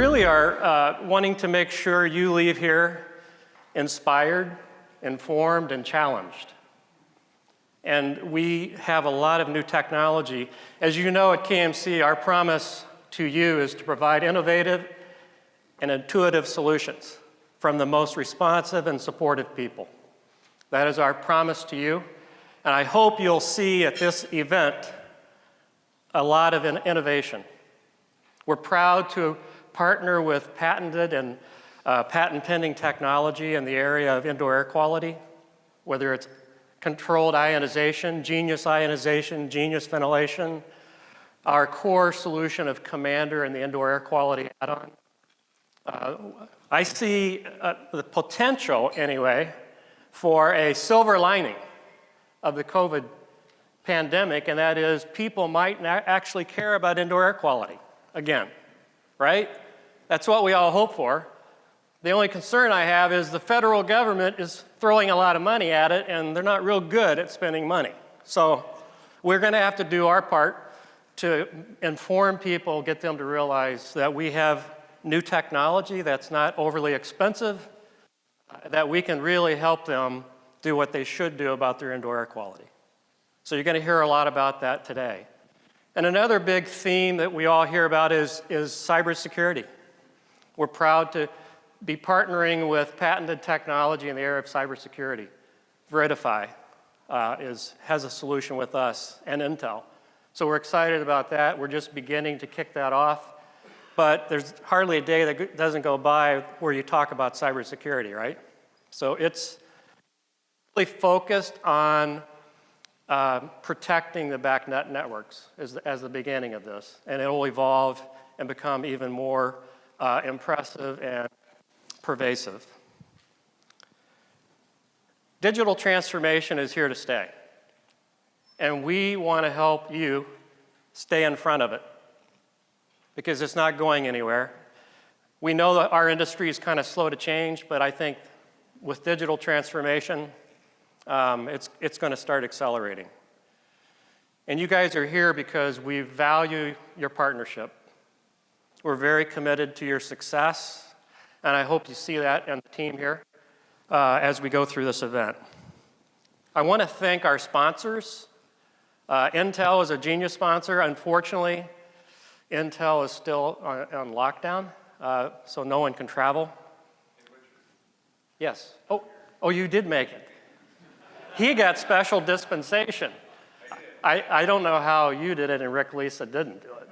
really are wanting to make sure you leave here inspired, informed, and challenged. And we have a lot of new technology. As you know, at KMC, our promise to you is to provide innovative and intuitive solutions from the most responsive and supportive people. That is our promise to you. And I hope you'll see at this event a lot of innovation. We're proud to partner with patented and patent-pending technology in the area of indoor air quality, whether it's controlled ionization, genius ventilation, our core solution of Commander and the indoor air quality add-on. I see the potential, anyway, for a silver lining of the COVID pandemic, and that is people might actually care about indoor air quality again, right? That's what we all hope for. The only concern I have is the federal government is throwing a lot of money at it, and they're not real good at spending money. So we're going to have to do our part to inform people, get them to realize that we have new technology that's not overly expensive, that we can really help them do what they should do about their indoor air quality. So you're going to hear a lot about that today. And another big theme that we all hear about is cybersecurity. We're proud to be partnering with patented technology in the area of cybersecurity. Veridify has a solution with us and Intel. So we're excited about that. We're just beginning to kick that off. But there's hardly a day that doesn't go by where you talk about cybersecurity, right? So it's really focused on protecting the backnet networks as the beginning of this. And it will evolve and become even more impressive and pervasive. Digital transformation is here to stay. And we want to help you stay in front of it because it's not going anywhere. We know that our industry is kind of slow to change, but I think with digital transformation, it's going to start accelerating. And you guys are here because we value your partnership. We're very committed to your success, and I hope you see that in the team here as we go through this event. I want to thank our sponsors. Intel is a genius sponsor. Unfortunately, Intel is still on lockdown, so no one can travel. Yes. Oh, you did make it. He got special dispensation. I don't know how you did it and Rick Lisa didn't do it.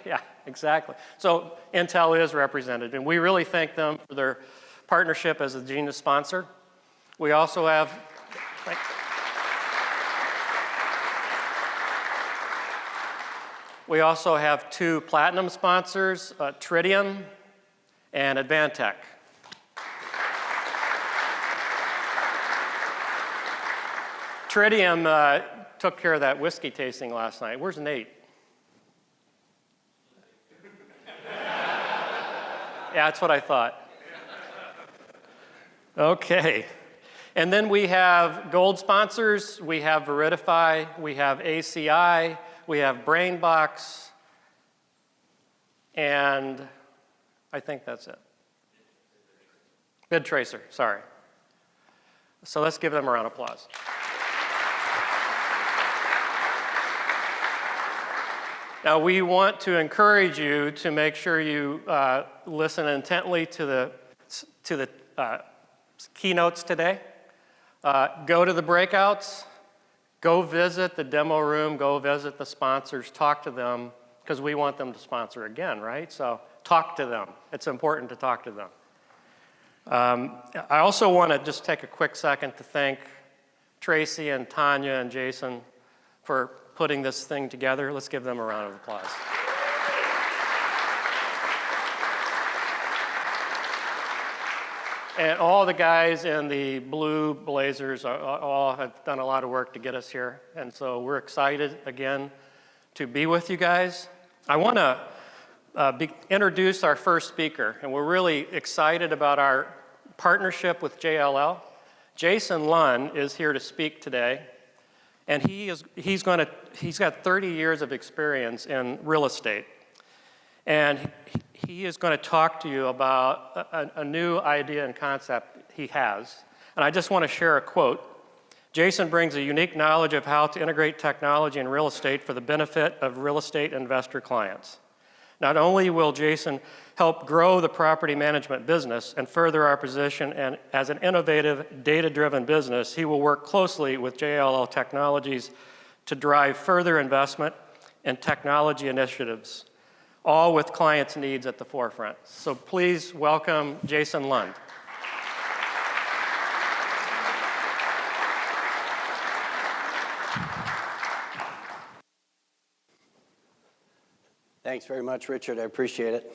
Yeah, exactly. So Intel is represented, and we really thank them for their partnership as a genius sponsor. We also have two platinum sponsors, Tritium and Advantech. Tritium took care of that whiskey tasting last night. Where's Nate? Yeah, that's what I thought. Okay. And then we have gold sponsors. We have Veridify. We have ACI. We have BrainBox. And I think that's it. BidTracer, sorry. So let's give them a round of applause. Now, we want to encourage you to make sure you listen intently to the keynotes today. Go to the breakouts. Go visit the demo room. Go visit the sponsors. Talk to them, because we want them to sponsor again, right? So talk to them. It's important to talk to them. I also want to just take a quick second to thank Tracy and Tanya and Jason for putting this thing together. Let's give them a round of applause. And all the guys in the blue blazers all have done a lot of work to get us here. And so we're excited, again, to be with you guys. I want to introduce our first speaker, and we're really excited about our partnership with JLL. Jason Lund is here to speak today. And he's got 30 years of experience in real estate, And he is going to talk to you about a new idea and concept he has. And I just want to share a quote. Jason brings a unique knowledge of how to integrate technology in real estate for the benefit of real estate investor clients. Not only will Jason help grow the property management business and further our position and as an innovative, data-driven business, he will work closely with JLL Technologies to drive further investment and technology initiatives, all with clients' needs at the forefront. So please welcome Jason Lund. Thanks very much, Richard. I appreciate it.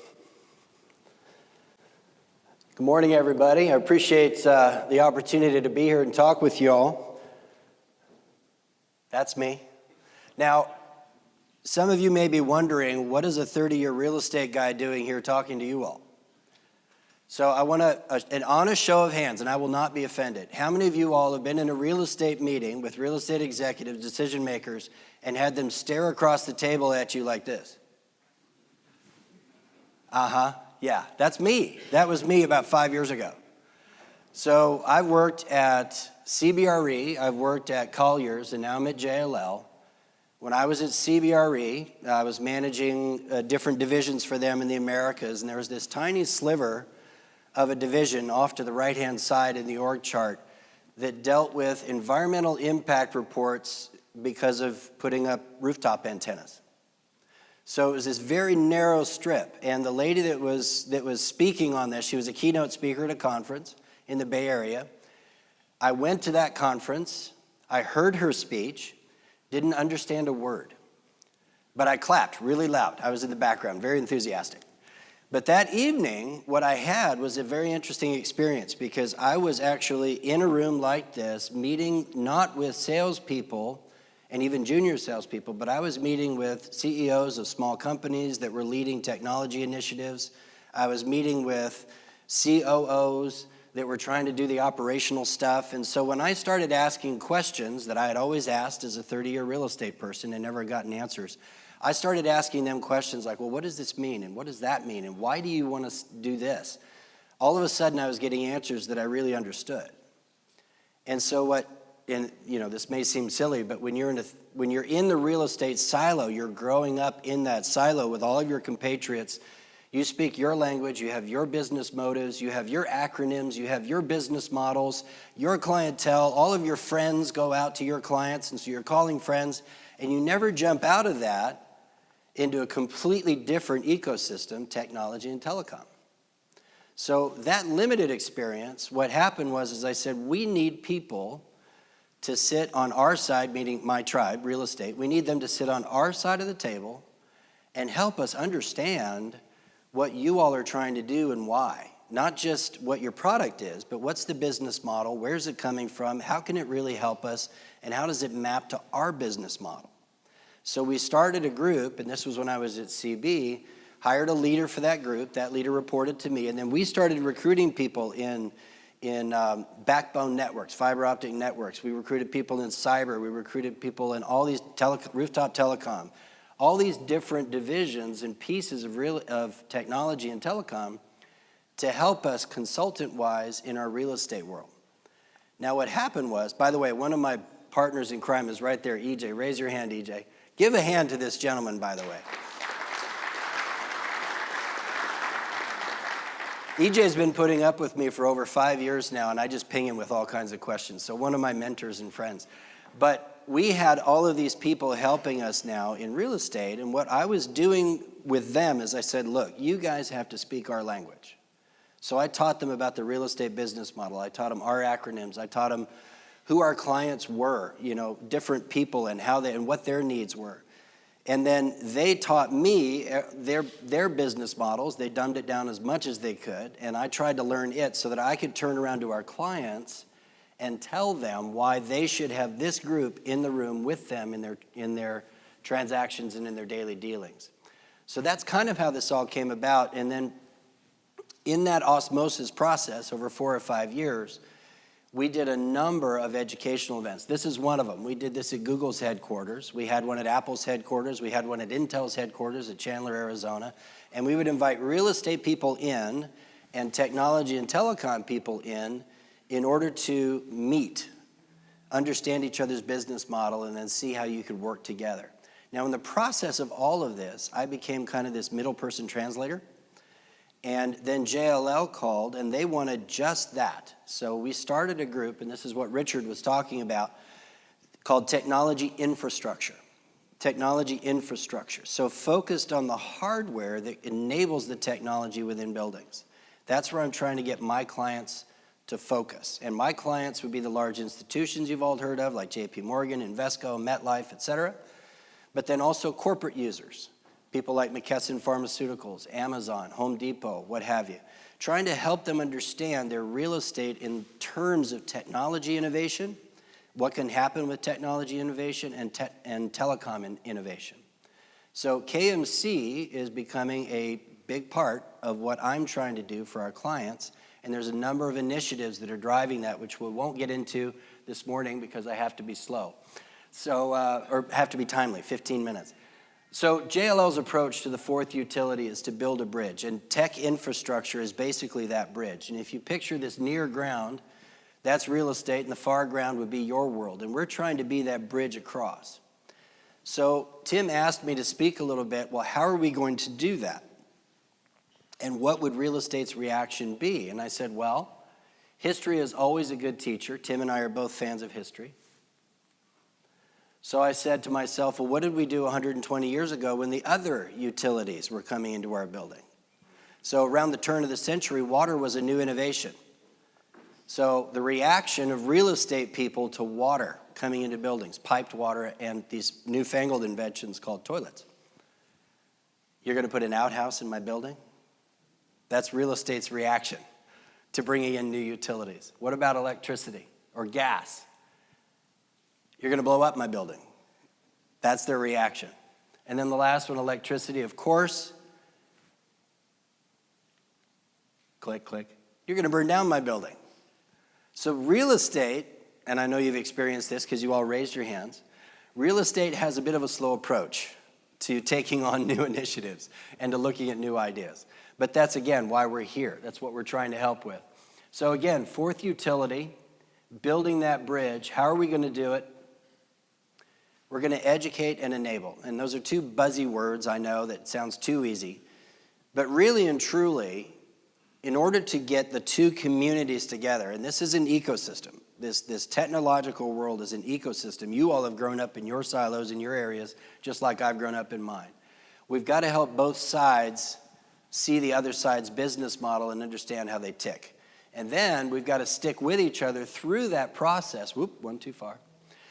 Good morning, everybody. I appreciate the opportunity to be here and talk with you all. That's me. Now, some of you may be wondering, what is a 30-year real estate guy doing here talking to you all? So I want an honest show of hands, and I will not be offended. How many of you all have been in a real estate meeting with real estate executives, decision makers, and had them stare across the table at you like this? Yeah, that's me. That was me about 5 years ago. So I worked at CBRE, I've worked at Colliers, and now I'm at JLL. When I was at CBRE, I was managing different divisions for them in the Americas, and there was this tiny sliver of a division off to the right-hand side in the org chart that dealt with environmental impact reports because of putting up rooftop antennas. So it was this very narrow strip, and the lady that was speaking on this, she was a keynote speaker at a conference in the Bay Area. I went to that conference, I heard her speech, didn't understand a word, but I clapped really loud. I was in the background, very enthusiastic. But that evening, what I had was a very interesting experience because I was actually in a room like this, meeting not with salespeople and even junior salespeople, but I was meeting with CEOs of small companies that were leading technology initiatives. I was meeting with COOs that were trying to do the operational stuff. And so when I started asking questions that I had always asked as a 30-year real estate person and never gotten answers, I started asking them questions like, well, what does this mean? And what does that mean? And why do you want to do this? All of a sudden, I was getting answers that I really understood. And so this may seem silly, but when you're in the real estate silo, you're growing up in that silo with all of your compatriots. You speak your language, you have your business motives, you have your acronyms, you have your business models, your clientele, all of your friends go out to your clients, and so you're calling friends, and you never jump out of that into a completely different ecosystem, technology and telecom. So that limited experience, what happened was, as I said, we need people to sit on our side, meaning my tribe, real estate. We need them to sit on our side of the table and help us understand what you all are trying to do and why. Not just what your product is, but what's the business model, where's it coming from, how can it really help us, and how does it map to our business model? So we started a group, and this was when I was at CB, hired a leader for that group. That leader reported to me, and then we started recruiting people in backbone networks, fiber optic networks. We recruited people in cyber. We recruited people in all these rooftop telecom, all these different divisions and pieces of technology and telecom to help us consultant-wise in our real estate world. Now what happened was, by the way, one of my partners in crime is right there, EJ. Raise your hand, EJ. Give a hand to this gentleman, by the way. EJ's been putting up with me for over 5 years now, and I just ping him with all kinds of questions. So one of my mentors and friends. But we had all of these people helping us now in real estate, and what I was doing with them is I said, look, you guys have to speak our language. So I taught them about the real estate business model. I taught them our acronyms. I taught them who our clients were, different people and and what their needs were. And then they taught me their business models. They dumbed it down as much as they could, and I tried to learn it so that I could turn around to our clients and tell them why they should have this group in the room with them in their transactions and in their daily dealings. So that's kind of how this all came about. And then in that osmosis process over 4 or 5 years, we did a number of educational events. This is one of them. We did this at Google's headquarters. We had one at Apple's headquarters. We had one at Intel's headquarters at Chandler, Arizona. And we would invite real estate people in and technology and telecom people in order to meet, understand each other's business model, and then see how you could work together. Now, in the process of all of this, I became kind of this middle person translator. And then JLL called, and they wanted just that. So we started a group, and this is what Richard was talking about, called Technology Infrastructure. Technology Infrastructure. So focused on the hardware that enables the technology within buildings. That's where I'm trying to get my clients to focus. And my clients would be the large institutions you've all heard of, like JP Morgan, Invesco, MetLife, et cetera. But then also corporate users. People like McKesson Pharmaceuticals, Amazon, Home Depot, what have you. Trying to help them understand their real estate in terms of technology innovation, what can happen with technology innovation, and telecom innovation. So KMC is becoming a big part of what I'm trying to do for our clients, and there's a number of initiatives that are driving that, which we won't get into this morning because I have to be slow. So, or have to be timely, 15 minutes. So JLL's approach to the fourth utility is to build a bridge, and tech infrastructure is basically that bridge. And if you picture this near ground, that's real estate, and the far ground would be your world, and we're trying to be that bridge across. So Tim asked me to speak a little bit, well, how are we going to do that? And what would real estate's reaction be? And I said, well, history is always a good teacher. Tim and I are both fans of history. So I said to myself, well, what did we do 120 years ago when the other utilities were coming into our building? So around the turn of the century, water was a new innovation. So the reaction of real estate people to water coming into buildings, piped water, and these newfangled inventions called toilets. You're going to put an outhouse in my building? That's real estate's reaction to bringing in new utilities. What about electricity or gas? You're going to blow up my building. That's their reaction. And then the last one, electricity, of course. Click, click. You're going to burn down my building. So real estate, and I know you've experienced this because you all raised your hands, real estate has a bit of a slow approach to taking on new initiatives and to looking at new ideas. But that's, again, why we're here. That's what we're trying to help with. So again, fourth utility, building that bridge. How are we going to do it? We're going to educate and enable. And those are two buzzy words, I know, that sounds too easy. But really and truly, in order to get the two communities together, and this is an ecosystem. This technological world is an ecosystem. You all have grown up in your silos, in your areas, just like I've grown up in mine. We've got to help both sides see the other side's business model and understand how they tick. And then we've got to stick with each other through that process. Whoop, one too far.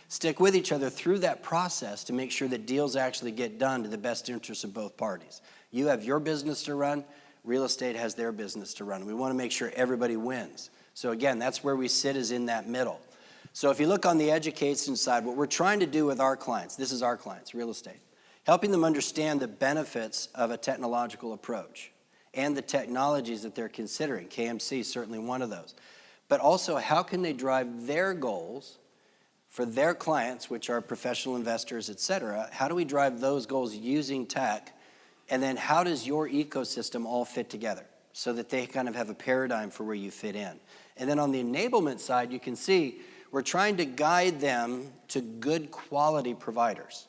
Stick with each other through that process to make sure that deals actually get done to the best interests of both parties. You have your business to run, real estate has their business to run. We want to make sure everybody wins. So again, that's where we sit, is in that middle. So if you look on the education side, what we're trying to do with our clients, this is our clients, real estate, helping them understand the benefits of a technological approach and the technologies that they're considering. KMC is certainly one of those. But also, how can they drive their goals for their clients, which are professional investors, et cetera? How do we drive those goals using tech? And then how does your ecosystem all fit together so that they kind of have a paradigm for where you fit in? And then on the enablement side, you can see we're trying to guide them to good quality providers.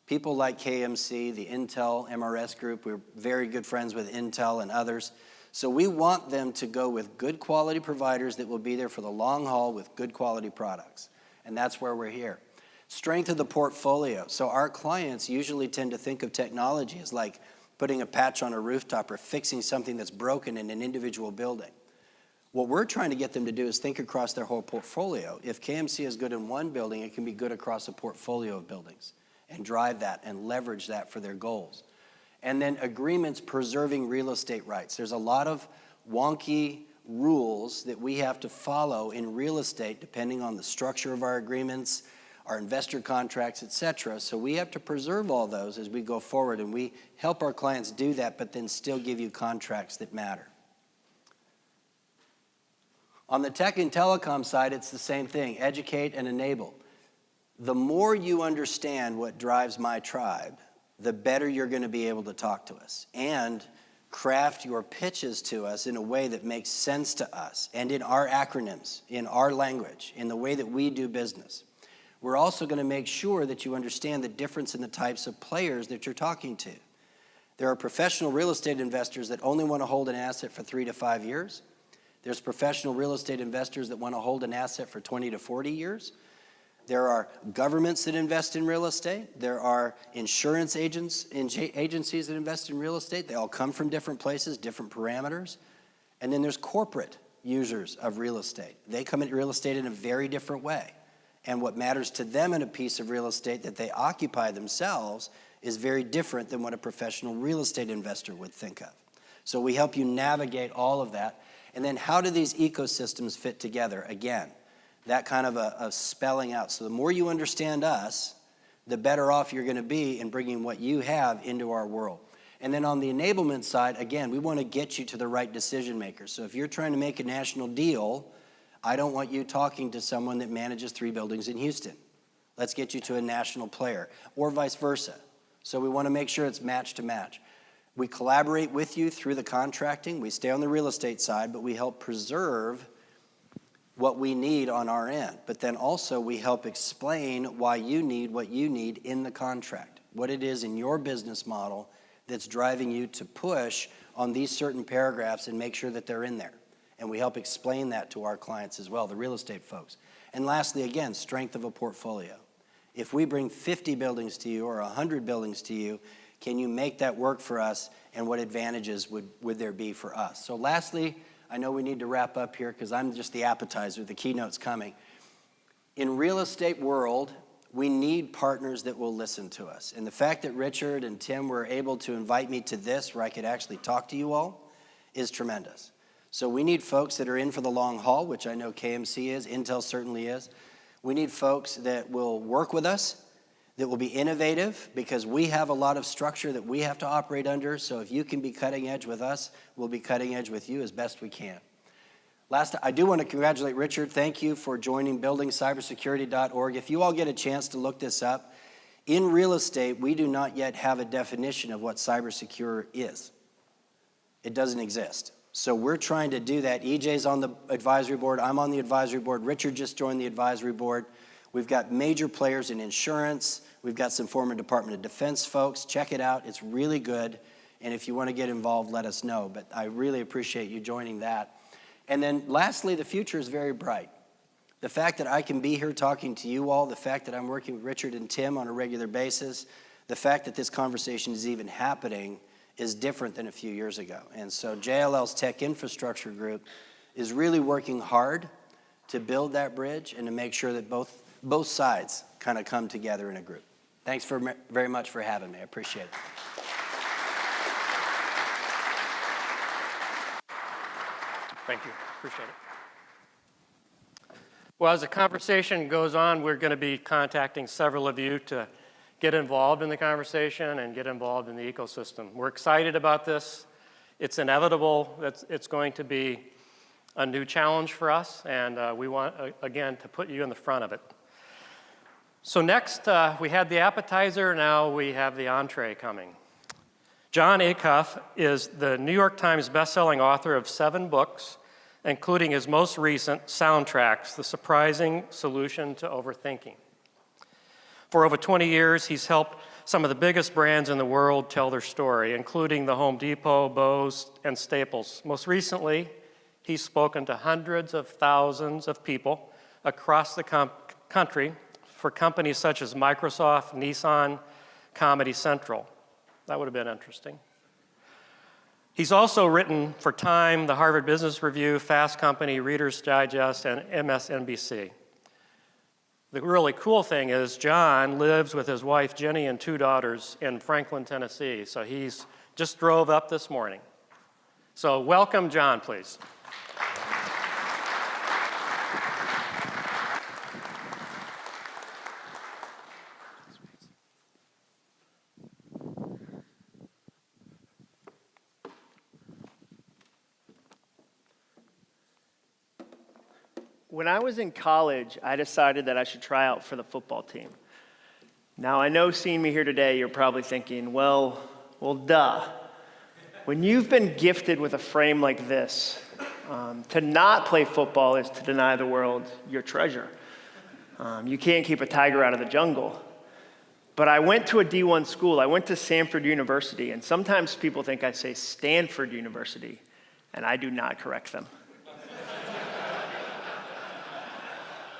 People like KMC, the Intel MRS group, we're very good friends with Intel and others. So we want them to go with good quality providers that will be there for the long haul with good quality products. And that's where we're here. Strength of the portfolio. So our clients usually tend to think of technology as like putting a patch on a rooftop or fixing something that's broken in an individual building. What we're trying to get them to do is think across their whole portfolio. If KMC is good in one building, it can be good across a portfolio of buildings and drive that and leverage that for their goals. And then agreements preserving real estate rights. There's a lot of wonky rules that we have to follow in real estate depending on the structure of our agreements, our investor contracts, et cetera. So we have to preserve all those as we go forward, and we help our clients do that, but then still give you contracts that matter. On the tech and telecom side, it's the same thing, educate and enable. The more you understand what drives my tribe, the better you're going to be able to talk to us and craft your pitches to us in a way that makes sense to us and in our acronyms, in our language, in the way that we do business. We're also going to make sure that you understand the difference in the types of players that you're talking to. There are professional real estate investors that only want to hold an asset for 3 to 5 years. There's professional real estate investors that want to hold an asset for 20 to 40 years. There are governments that invest in real estate. There are insurance agencies that invest in real estate. They all come from different places, different parameters. And then there's corporate users of real estate. They come into real estate in a very different way. And what matters to them in a piece of real estate that they occupy themselves is very different than what a professional real estate investor would think of. So we help you navigate all of that. And then how do these ecosystems fit together? Again, that kind of a spelling out. So the more you understand us, the better off you're going to be in bringing what you have into our world. And then on the enablement side, again, we want to get you to the right decision makers. So if you're trying to make a national deal, I don't want you talking to someone that manages 3 buildings in Houston. Let's get you to a national player, or vice versa. So we want to make sure it's match to match. We collaborate with you through the contracting. We stay on the real estate side, but we help preserve what we need on our end. But then also we help explain why you need what you need in the contract, what it is in your business model that's driving you to push on these certain paragraphs and make sure that they're in there. And we help explain that to our clients as well, the real estate folks. And lastly, again, strength of a portfolio. If we bring 50 buildings to you or 100 buildings to you, can you make that work for us, and what advantages would there be for us? So lastly, I know we need to wrap up here because I'm just the appetizer, the keynote's coming. In real estate world, we need partners that will listen to us. And the fact that Richard and Tim were able to invite me to this where I could actually talk to you all is tremendous. So we need folks that are in for the long haul, which I know KMC is, Intel certainly is. We need folks that will work with us, that will be innovative, because we have a lot of structure that we have to operate under. So if you can be cutting edge with us, we'll be cutting edge with you as best we can. Last, I do want to congratulate Richard. Thank you for joining buildingcybersecurity.org. If you all get a chance to look this up, in real estate, we do not yet have a definition of what cybersecure is. It doesn't exist. So we're trying to do that. EJ's on the advisory board. I'm on the advisory board. Richard just joined the advisory board. We've got major players in insurance. We've got some former Department of Defense folks. Check it out. It's really good. And if you want to get involved, let us know. But I really appreciate you joining that. And then lastly, the future is very bright. The fact that I can be here talking to you all, the fact that I'm working with Richard and Tim on a regular basis, the fact that this conversation is even happening is different than a few years ago. And so JLL's Tech Infrastructure Group is really working hard to build that bridge and to make sure that both sides kind of come together in a group. Thanks very much for having me. I appreciate it. Thank you. Appreciate it. Well, as the conversation goes on, we're going to be contacting several of you to get involved in the conversation and get involved in the ecosystem. We're excited about this. It's inevitable that it's going to be a new challenge for us, and we want, again, to put you in the front of it. So next, we had the appetizer, now we have the entree coming. John Icuff is the New York Times bestselling author of 7 books, including his most recent, Soundtracks, The Surprising Solution to Overthinking. For over 20 years, he's helped some of the biggest brands in the world tell their story, including the Home Depot, Bose, and Staples. Most recently, he's spoken to hundreds of thousands of people across the country for companies such as Microsoft, Nissan, Comedy Central. That would have been interesting. He's also written for Time, the Harvard Business Review, Fast Company, Reader's Digest, and MSNBC. The really cool thing is John lives with his wife, Jenny, and 2 daughters in Franklin, Tennessee. So he's just drove up this morning. So welcome, John, please. When I was in college, I decided that I should try out for the football team. Now, I know seeing me here today, you're probably thinking, well, duh. When you've been gifted with a frame like this, to not play football is to deny the world your treasure. You can't keep a tiger out of the jungle. But I went to a D1 school. I went to Stanford University, and sometimes people think I say Stanford University, and I do not correct them.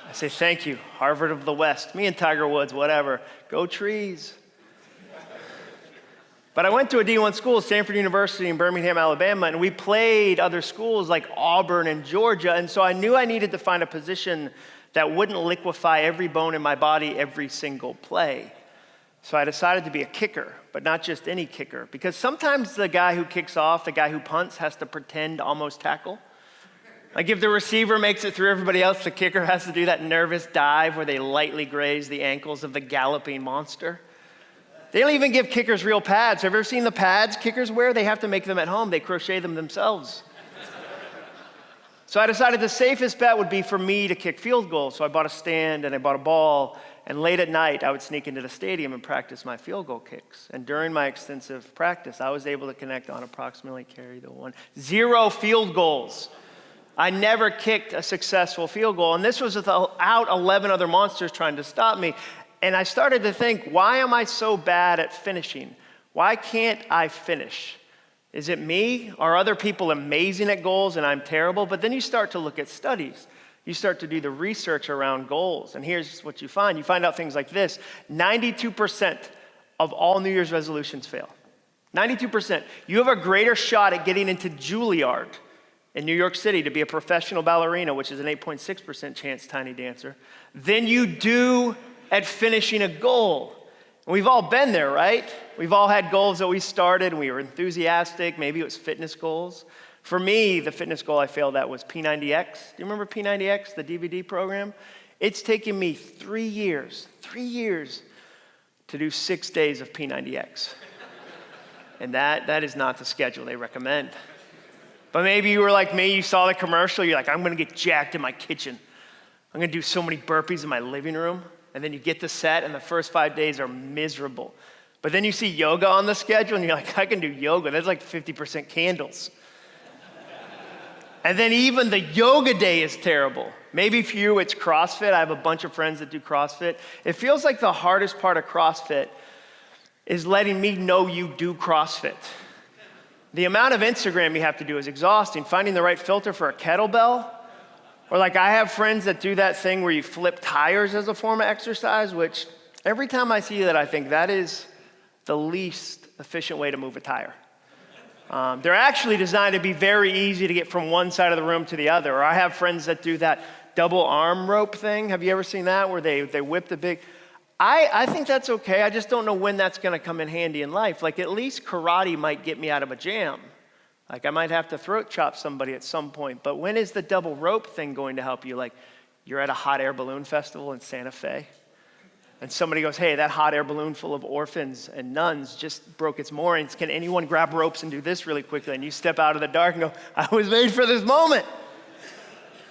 I say, thank you, Harvard of the West. Me and Tiger Woods, whatever. Go trees. But I went to a D1 school, Stanford University in Birmingham, Alabama, and we played other schools like Auburn and Georgia, and so I knew I needed to find a position that wouldn't liquefy every bone in my body every single play. So I decided to be a kicker, but not just any kicker, because sometimes the guy who kicks off, the guy who punts, has to pretend almost tackle. Like if the receiver makes it through everybody else, the kicker has to do that nervous dive where they lightly graze the ankles of the galloping monster. They don't even give kickers real pads. Have you ever seen the pads kickers wear? They have to make them at home. They crochet them themselves. So I decided the safest bet would be for me to kick field goals. So I bought a stand and I bought a ball. And late at night, I would sneak into the stadium and practice my field goal kicks. And during my extensive practice, I was able to connect on approximately, carry the one, 0 field goals. I never kicked a successful field goal. And this was without 11 other monsters trying to stop me. And I started to think, why am I so bad at finishing? Why can't I finish? Is it me? Are other people amazing at goals and I'm terrible? But then you start to look at studies. You start to do the research around goals. And here's what you find. You find out things like this. 92% of all New Year's resolutions fail. 92%. You have a greater shot at getting into Juilliard in New York City to be a professional ballerina, which is an 8.6% chance tiny dancer, than you do at finishing a goal. And we've all been there, right? We've all had goals that we started and we were enthusiastic. Maybe it was fitness goals. For me, the fitness goal I failed at was P90X. Do you remember P90X, the DVD program? It's taken me 3 years to do 6 days of P90X. And that is not the schedule they recommend. But maybe you were like me, you saw the commercial, you're like, I'm gonna get jacked in my kitchen. I'm gonna do so many burpees in my living room. And then you get to set and the first 5 days are miserable. But then you see yoga on the schedule and you're like, I can do yoga. That's like 50% candles. And then even the yoga day is terrible. Maybe for you it's CrossFit. I have a bunch of friends that do CrossFit. It feels like the hardest part of CrossFit is letting me know you do CrossFit. The amount of Instagram you have to do is exhausting. Finding the right filter for a kettlebell. Or like I have friends that do that thing where you flip tires as a form of exercise, which every time I see that, I think that is the least efficient way to move a tire. They're actually designed to be very easy to get from one side of the room to the other. Or I have friends that do that double arm rope thing. Have you ever seen that where they whip the big... I think that's okay. I just don't know when that's going to come in handy in life. Like at least karate might get me out of a jam. Like I might have to throat chop somebody at some point. But when is the double rope thing going to help you? Like you're at a hot air balloon festival in Santa Fe. And somebody goes, hey, that hot air balloon full of orphans and nuns just broke its moorings. Can anyone grab ropes and do this really quickly? And you step out of the dark and go, I was made for this moment.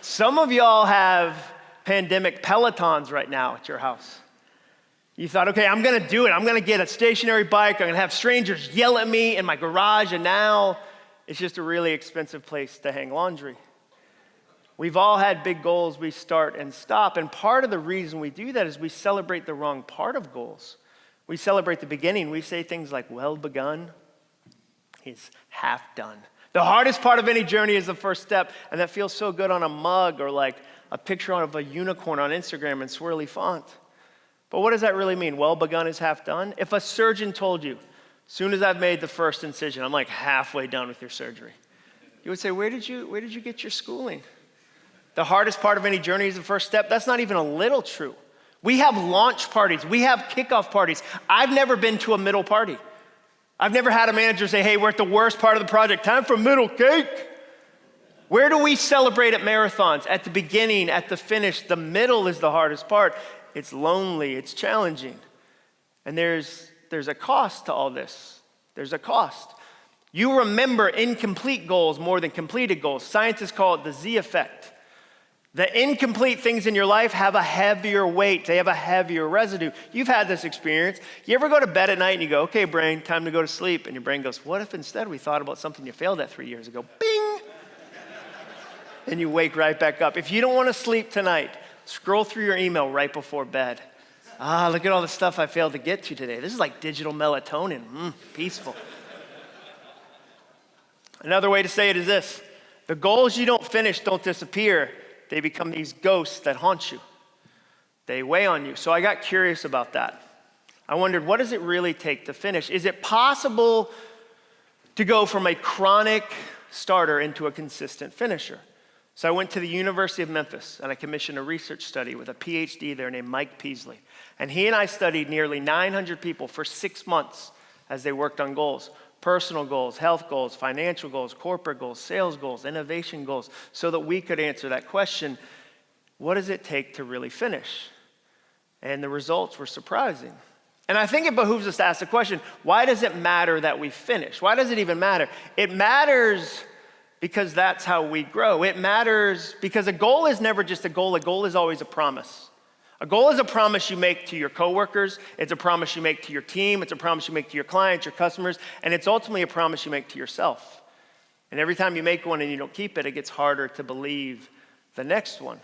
Some of y'all have pandemic Pelotons right now at your house. You thought, okay, I'm gonna do it. I'm gonna get a stationary bike. I'm gonna have strangers yell at me in my garage. And now it's just a really expensive place to hang laundry. We've all had big goals we start and stop, and part of the reason we do that is we celebrate the wrong part of goals. We celebrate the beginning. We say things like, well begun is half done. The hardest part of any journey is the first step, and that feels so good on a mug or like a picture of a unicorn on Instagram in swirly font. But what does that really mean? Well begun is half done? If a surgeon told you, as soon as I've made the first incision, I'm like halfway done with your surgery, you would say, where did you get your schooling? The hardest part of any journey is the first step. That's not even a little true. We have launch parties. We have kickoff parties. I've never been to a middle party. I've never had a manager say, hey, we're at the worst part of the project. Time for middle cake. Where do we celebrate at marathons? At the beginning, at the finish. The middle is the hardest part. It's lonely. It's challenging. And there's a cost to all this. There's a cost. You remember incomplete goals more than completed goals. Scientists call it the Z effect. The incomplete things in your life have a heavier weight. They have a heavier residue. You've had this experience. You ever go to bed at night and you go, okay, brain, time to go to sleep. And your brain goes, what if instead we thought about something you failed at 3 years ago? Bing! And you wake right back up. If you don't want to sleep tonight, scroll through your email right before bed. Look at all the stuff I failed to get to today. This is like digital melatonin. Peaceful. Another way to say it is this. The goals you don't finish don't disappear. They become these ghosts that haunt you. They weigh on you. So I got curious about that. I wondered, what does it really take to finish? Is it possible to go from a chronic starter into a consistent finisher? So I went to the University of Memphis and I commissioned a research study with a PhD there named Mike Peasley. And he and I studied nearly 900 people for 6 months as they worked on goals. Personal goals, health goals, financial goals, corporate goals, sales goals, innovation goals, so that we could answer that question, what does it take to really finish? And the results were surprising. And I think it behooves us to ask the question, why does it matter that we finish? Why does it even matter? It matters because that's how we grow. It matters because a goal is never just a goal is always a promise. A goal is a promise you make to your coworkers, it's a promise you make to your team, it's a promise you make to your clients, your customers, and it's ultimately a promise you make to yourself. And every time you make one and you don't keep it, it gets harder to believe the next one.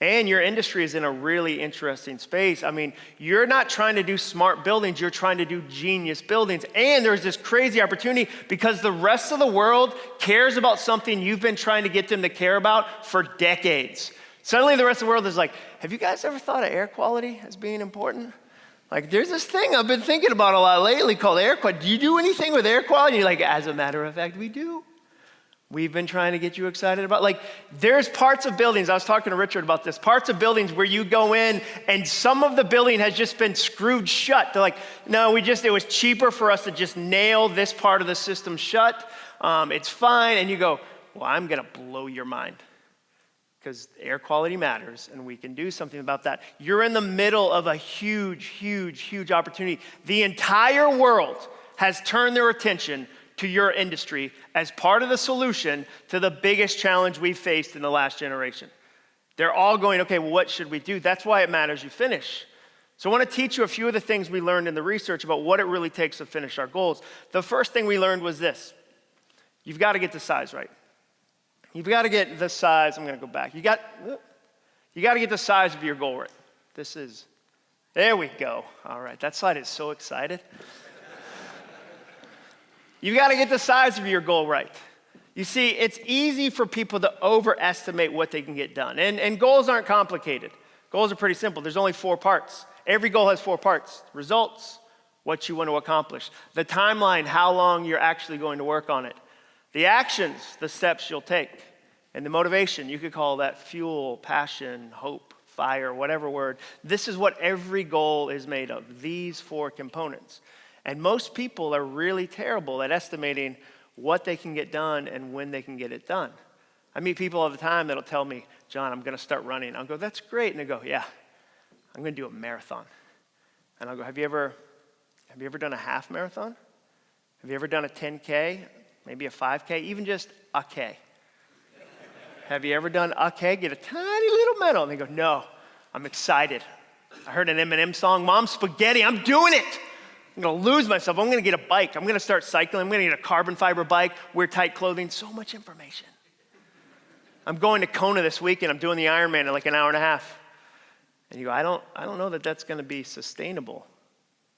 And your industry is in a really interesting space. I mean, you're not trying to do smart buildings, you're trying to do genius buildings. And there's this crazy opportunity because the rest of the world cares about something you've been trying to get them to care about for decades. Suddenly the rest of the world is like, have you guys ever thought of air quality as being important? Like, there's this thing I've been thinking about a lot lately called air quality. Do you do anything with air quality? And you're like, as a matter of fact, we do. We've been trying to get you excited about, like, there's parts of buildings, I was talking to Richard about this, parts of buildings where you go in and some of the building has just been screwed shut. They're like, no, it was cheaper for us to just nail this part of the system shut. It's fine. And you go, well, I'm gonna blow your mind. Because air quality matters and we can do something about that. You're in the middle of a huge, huge, huge opportunity. The entire world has turned their attention to your industry as part of the solution to the biggest challenge we've faced in the last generation. They're all going, okay, well, what should we do? That's why it matters you finish. So I want to teach you a few of the things we learned in the research about what it really takes to finish our goals. The first thing we learned was this. You've got to get the size right. You've got to get the size, I'm going to go back. You got to get the size of your goal right. There we go. All right, that slide is so excited. You've got to get the size of your goal right. You see, it's easy for people to overestimate what they can get done. And goals aren't complicated. Goals are pretty simple. There's only 4 parts. Every goal has 4 parts. Results, what you want to accomplish. The timeline, how long you're actually going to work on it. The actions, the steps you'll take. And the motivation, you could call that fuel, passion, hope, fire, whatever word. This is what every goal is made of, these 4 components. And most people are really terrible at estimating what they can get done and when they can get it done. I meet people all the time that'll tell me, John, I'm going to start running. I'll go, that's great. And they go, yeah, I'm going to do a marathon. And I'll go, have you ever done a half marathon? Have you ever done a 10K? Maybe a 5K, even just a K. Have you ever done a K? Get a tiny little medal. And they go, no, I'm excited. I heard an Eminem song, Mom Spaghetti, I'm doing it. I'm gonna lose myself. I'm gonna get a bike. I'm gonna start cycling. I'm gonna get a carbon fiber bike, wear tight clothing. So much information. I'm going to Kona this week and I'm doing the Ironman in like an hour and a half. And you go, I don't know that that's gonna be sustainable.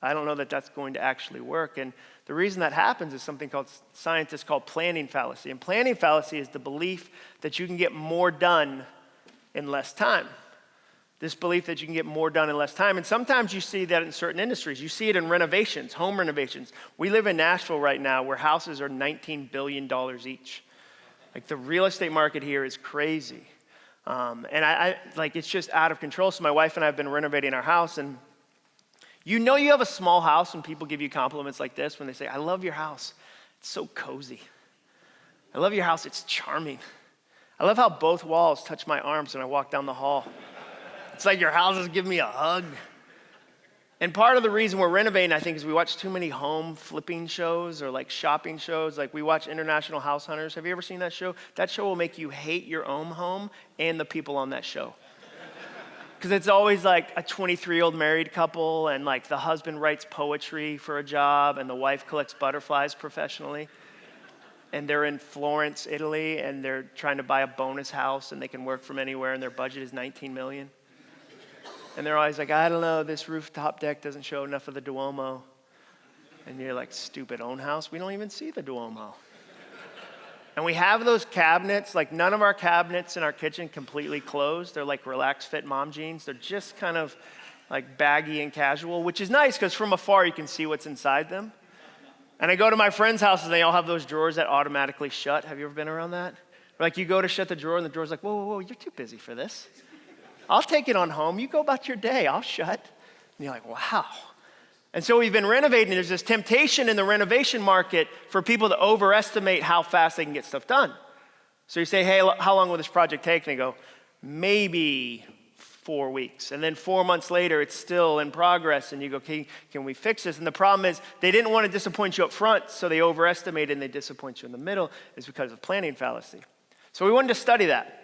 I don't know that that's going to actually work. And the reason that happens is something scientists call planning fallacy. And planning fallacy is the belief that you can get more done in less time. This belief that you can get more done in less time. And sometimes you see that in certain industries. You see it in renovations, home renovations. We live in Nashville right now where houses are $19 billion each. Like the real estate market here is crazy. And I it's just out of control. So my wife and I have been renovating our house, and you know you have a small house when people give you compliments like this, when they say, I love your house. It's so cozy. I love your house. It's charming. I love how both walls touch my arms when I walk down the hall. It's like your house is giving me a hug. And part of the reason we're renovating, I think, is we watch too many home flipping shows or like shopping shows. Like we watch International House Hunters. Have you ever seen that show? That show will make you hate your own home and the people on that show. Because it's always like a 23-year-old married couple and like the husband writes poetry for a job and the wife collects butterflies professionally. And they're in Florence, Italy, and they're trying to buy a bonus house and they can work from anywhere and their budget is $19 million. And they're always like, I don't know, this rooftop deck doesn't show enough of the Duomo. And you're like, stupid own house, we don't even see the Duomo. And we have those cabinets, like none of our cabinets in our kitchen completely closed. They're like relaxed fit mom jeans. They're just kind of like baggy and casual, which is nice because from afar you can see what's inside them. And I go to my friends' houses, they all have those drawers that automatically shut. Have you ever been around that? Like you go to shut the drawer and the drawer's like, whoa, you're too busy for this. I'll take it on home. You go about your day. I'll shut. And you're like, wow. And so we've been renovating. There's this temptation in the renovation market for people to overestimate how fast they can get stuff done. So you say, hey, how long will this project take? And they go, maybe 4 weeks. And then 4 months later, it's still in progress. And you go, okay, can we fix this? And the problem is they didn't want to disappoint you up front, so they overestimated and they disappoint you in the middle. It's because of planning fallacy. So we wanted to study that.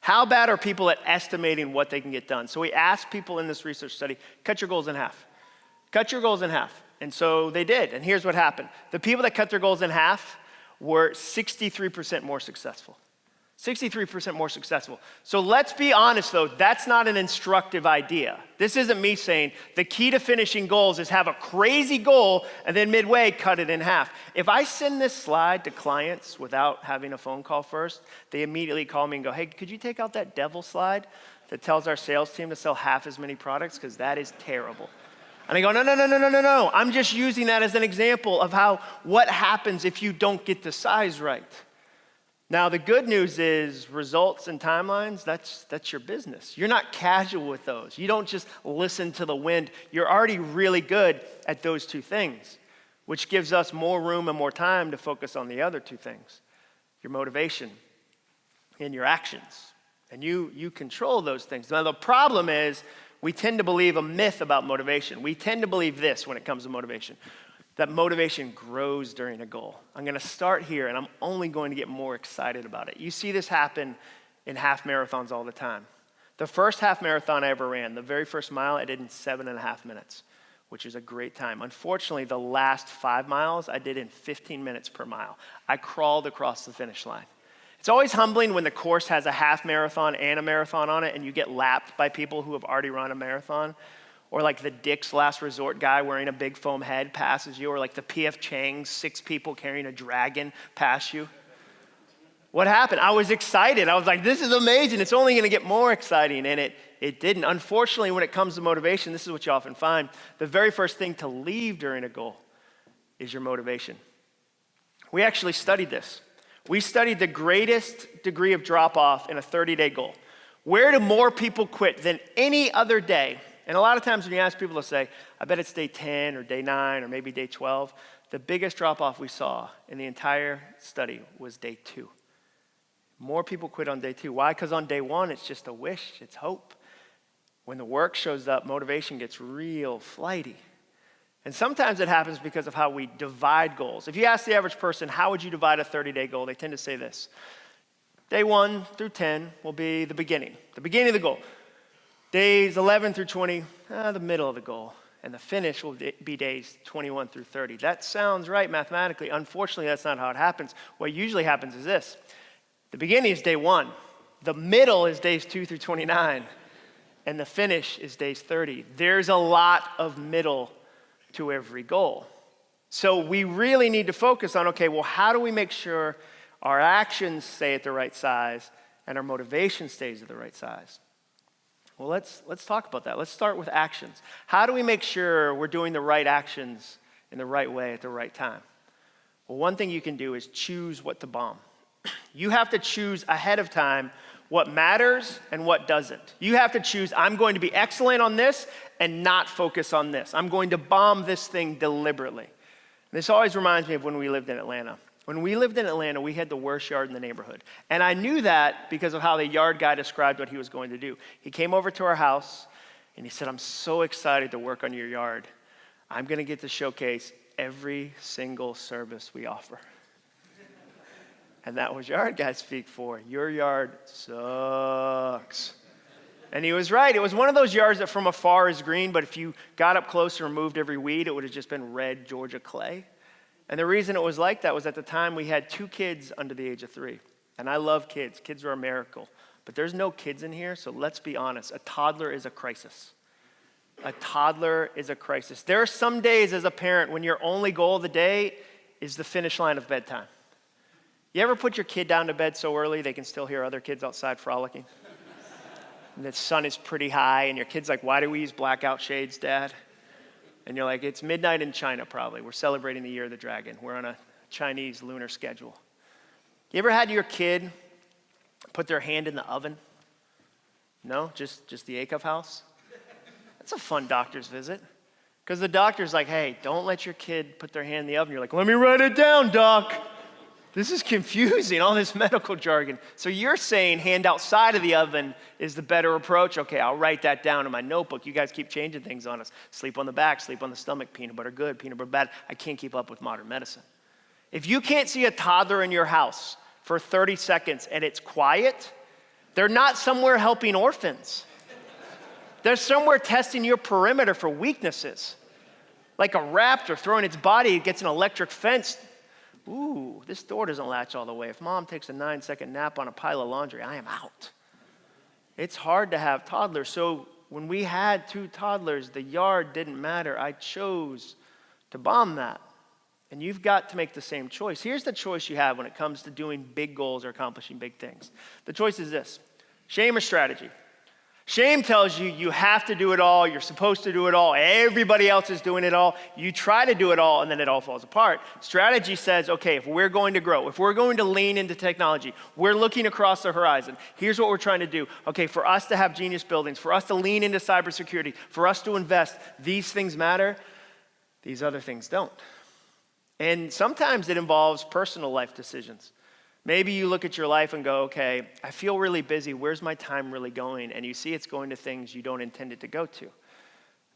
How bad are people at estimating what they can get done? So we asked people in this research study, cut your goals in half. Cut your goals in half. And so they did. And here's what happened. The people that cut their goals in half were 63% more successful. 63% more successful. So let's be honest though, that's not an instructive idea. This isn't me saying the key to finishing goals is have a crazy goal and then midway cut it in half. If I send this slide to clients without having a phone call first, they immediately call me and go, hey, could you take out that devil slide that tells our sales team to sell half as many products? Because that is terrible. And I go, no. I'm just using that as an example of what happens if you don't get the size right. Now, the good news is results and timelines, that's your business. You're not casual with those. You don't just listen to the wind. You're already really good at those two things, which gives us more room and more time to focus on the other two things, your motivation and your actions. And you control those things. Now, the problem is we tend to believe a myth about motivation. We tend to believe this when it comes to motivation, that motivation grows during a goal. I'm gonna start here and I'm only going to get more excited about it. You see this happen in half marathons all the time. The first half marathon I ever ran, the very first mile, I did in 7.5 minutes, which is a great time. Unfortunately, the last 5 miles, I did in 15 minutes per mile. I crawled across the finish line. It's always humbling when the course has a half marathon and a marathon on it and you get lapped by people who have already run a marathon. Or like the Dick's Last Resort guy wearing a big foam head passes you, or like the P.F. Chang's 6 people carrying a dragon pass you. What happened? I was excited. I was like, this is amazing. It's only gonna get more exciting. And it didn't. Unfortunately, when it comes to motivation, this is what you often find. The very first thing to leave during a goal is your motivation. We actually studied this. We studied the greatest degree of drop-off in a 30-day goal. Where do more people quit than any other day? And a lot of times when you ask people, they'll say, I bet it's day 10 or day 9 or maybe day 12. The biggest drop-off we saw in the entire study was day 2. More people quit on day 2. Why? Because on day 1, it's just a wish, it's hope. When the work shows up, motivation gets real flighty. And sometimes it happens because of how we divide goals. If you ask the average person, how would you divide a 30-day goal? They tend to say this. Day 1 through 10 will be the beginning of the goal. Days 11 through 20, the middle of the goal. And the finish will be days 21 through 30. That sounds right mathematically. Unfortunately, that's not how it happens. What usually happens is this. The beginning is day 1. The middle is days 2 through 29. And the finish is days 30. There's a lot of middle to every goal. So we really need to focus on, okay, well, how do we make sure our actions stay at the right size and our motivation stays at the right size? Well, let's talk about that. Let's start with actions. How do we make sure we're doing the right actions in the right way at the right time? Well, one thing you can do is choose what to bomb. You have to choose ahead of time what matters and what doesn't. You have to choose, I'm going to be excellent on this and not focus on this. I'm going to bomb this thing deliberately. This always reminds me of when we lived in Atlanta. When we lived in Atlanta, we had the worst yard in the neighborhood. And I knew that because of how the yard guy described what he was going to do. He came over to our house. And he said, I'm so excited to work on your yard. I'm going to get to showcase every single service we offer. And that was yard guy speak for. Your yard sucks. And he was right. It was one of those yards that from afar is green, but if you got up closer and removed every weed, it would have just been red Georgia clay. And the reason it was like that was at the time we had 2 kids under the age of 3. And I love kids. Kids are a miracle. But there's no kids in here, so let's be honest. A toddler is a crisis. A toddler is a crisis. There are some days as a parent when your only goal of the day is the finish line of bedtime. You ever put your kid down to bed so early they can still hear other kids outside frolicking? And the sun is pretty high, and your kid's like, why do we use blackout shades, Dad? And you're like, it's midnight in China probably. We're celebrating the year of the dragon. We're on a Chinese lunar schedule. You ever had your kid put their hand in the oven? No? Just the Icuff house? That's a fun doctor's visit. Because the doctor's like, hey, don't let your kid put their hand in the oven. You're like, let me write it down, doc. This is confusing, all this medical jargon. So you're saying hand outside of the oven is the better approach? Okay, I'll write that down in my notebook. You guys keep changing things on us. Sleep on the back, sleep on the stomach, peanut butter good, peanut butter bad. I can't keep up with modern medicine. If you can't see a toddler in your house for 30 seconds and it's quiet, they're not somewhere helping orphans. They're somewhere testing your perimeter for weaknesses. Like a raptor throwing its body against an electric fence. Ooh, this door doesn't latch all the way. If mom takes a 9-second nap on a pile of laundry, I am out. It's hard to have toddlers. So when we had 2 toddlers, the yard didn't matter. I chose to bomb that. And you've got to make the same choice. Here's the choice you have when it comes to doing big goals or accomplishing big things. The choice is this: shame or strategy. Shame tells you you have to do it all, you're supposed to do it all, everybody else is doing it all. You try to do it all, and then it all falls apart. Strategy says, okay, if we're going to grow, if we're going to lean into technology, we're looking across the horizon. Here's what we're trying to do. Okay, for us to have genius buildings, for us to lean into cybersecurity, for us to invest, these things matter, these other things don't. And sometimes it involves personal life decisions. Maybe you look at your life and go, okay, I feel really busy. Where's my time really going? And you see it's going to things you don't intend it to go to. I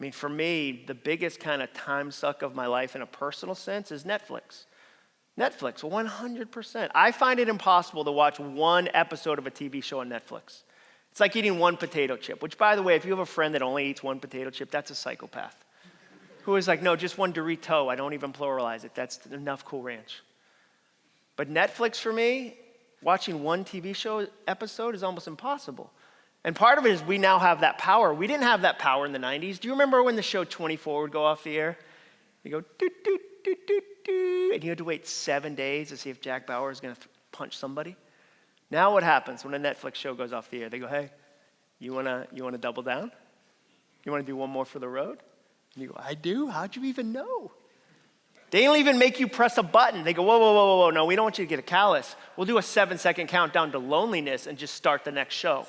mean, for me, the biggest kind of time suck of my life in a personal sense is Netflix. Netflix, 100%. I find it impossible to watch one episode of a TV show on Netflix. It's like eating one potato chip, which, by the way, if you have a friend that only eats one potato chip, that's a psychopath. Who is like, no, just one Dorito. I don't even pluralize it. That's enough Cool Ranch. But Netflix for me, watching one TV show episode is almost impossible. And part of it is we now have that power. We didn't have that power in the 90s. Do you remember when the show 24 would go off the air? You go, doo, doo, doo, doo, doo, and you had to wait 7 days to see if Jack Bauer is going to punch somebody? Now what happens when a Netflix show goes off the air? They go, hey, you wanna double down? You want to do one more for the road? And you go, I do? How'd you even know? They don't even make you press a button. They go, whoa, whoa, whoa, whoa, no, we don't want you to get a callus. We'll do a 7-second countdown to loneliness and just start the next show.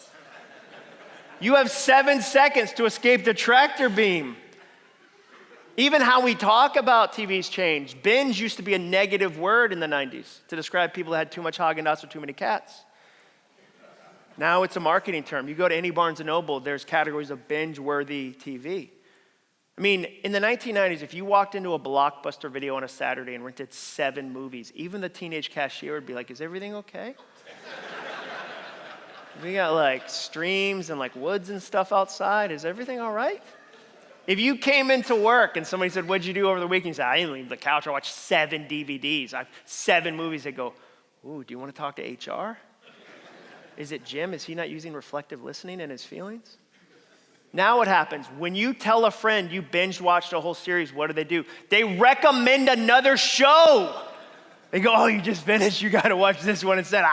You have 7 seconds to escape the tractor beam. Even how we talk about TV's changed. Binge used to be a negative word in the 90s to describe people that had too much Haagen-Dazs or too many cats. Now it's a marketing term. You go to any Barnes & Noble, there's categories of binge-worthy TV. I mean, in the 1990s, if you walked into a Blockbuster video on a Saturday and rented 7 movies, even the teenage cashier would be like, is everything okay? We got like streams and like woods and stuff outside. Is everything all right? If you came into work and somebody said, what'd you do over the weekend? You said, I didn't leave the couch. I watched 7 DVDs. I have 7 movies. They go, ooh, do you want to talk to HR? Is it Jim? Is he not using reflective listening in his feelings? Now what happens? When you tell a friend you binge watched a whole series, what do? They recommend another show. They go, oh, you just finished, you gotta watch this one instead.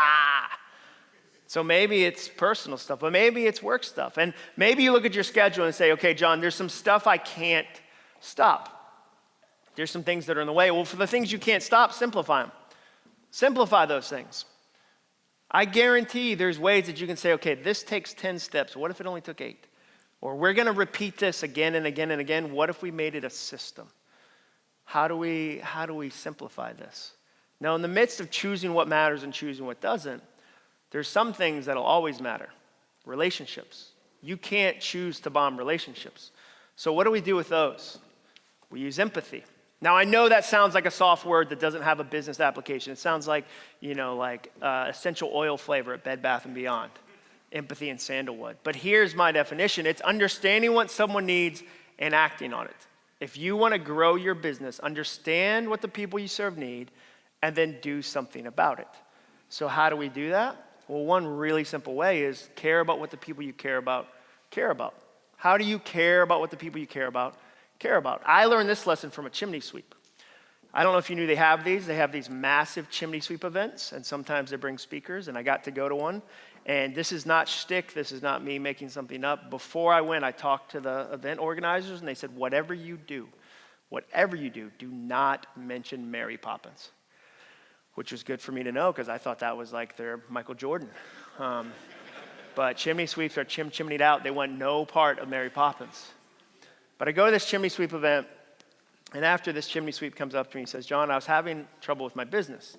So maybe it's personal stuff, but maybe it's work stuff. And maybe you look at your schedule and say, okay, John, there's some stuff I can't stop. There's some things that are in the way. Well, for the things you can't stop, simplify them. Simplify those things. I guarantee there's ways that you can say, okay, this takes 10 steps. What if it only took 8? Or we're going to repeat this again and again and again. What if we made it a system? How do we simplify this? Now, in the midst of choosing what matters and choosing what doesn't, there's some things that'll always matter. Relationships. You can't choose to bomb relationships. So what do we do with those? We use empathy. Now, I know that sounds like a soft word that doesn't have a business application. It sounds like, essential oil flavor at Bed Bath & Beyond. Empathy and sandalwood. But here's my definition. It's understanding what someone needs and acting on it. If you want to grow your business, understand what the people you serve need and then do something about it. So how do we do that? Well, one really simple way is care about what the people you care about care about. How do you care about what the people you care about care about? I learned this lesson from a chimney sweep. I don't know if you knew they have these. They have these massive chimney sweep events, and sometimes they bring speakers, and I got to go to one. And this is not shtick. This is not me making something up. Before I went, I talked to the event organizers, and they said, whatever you do, do not mention Mary Poppins, which was good for me to know because I thought that was like their Michael Jordan. But chimney sweeps are chimneyed out. They want no part of Mary Poppins. But I go to this chimney sweep event, and after this chimney sweep comes up to me and says, John, I was having trouble with my business.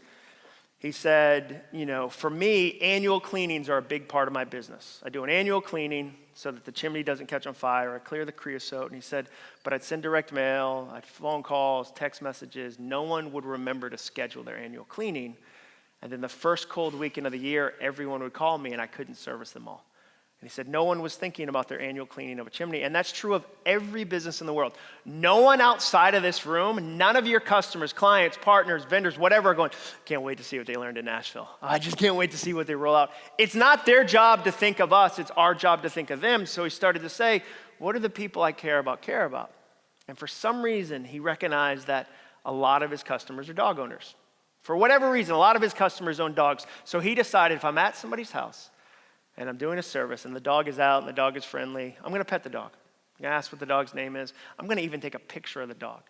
He said, for me, annual cleanings are a big part of my business. I do an annual cleaning so that the chimney doesn't catch on fire. I clear the creosote. And he said, but I'd send direct mail, I'd phone calls, text messages. No one would remember to schedule their annual cleaning. And then the first cold weekend of the year, everyone would call me and I couldn't service them all. And he said, no one was thinking about their annual cleaning of a chimney. And that's true of every business in the world. No one outside of this room, none of your customers, clients, partners, vendors, whatever, are going, can't wait to see what they learned in Nashville. I just can't wait to see what they roll out. It's not their job to think of us. It's our job to think of them. So he started to say, what do the people I care about care about? And for some reason, he recognized that a lot of his customers are dog owners. For whatever reason, a lot of his customers own dogs. So he decided if I'm at somebody's house, and I'm doing a service, and the dog is out, and the dog is friendly, I'm going to pet the dog. I'm going to ask what the dog's name is. I'm going to even take a picture of the dog.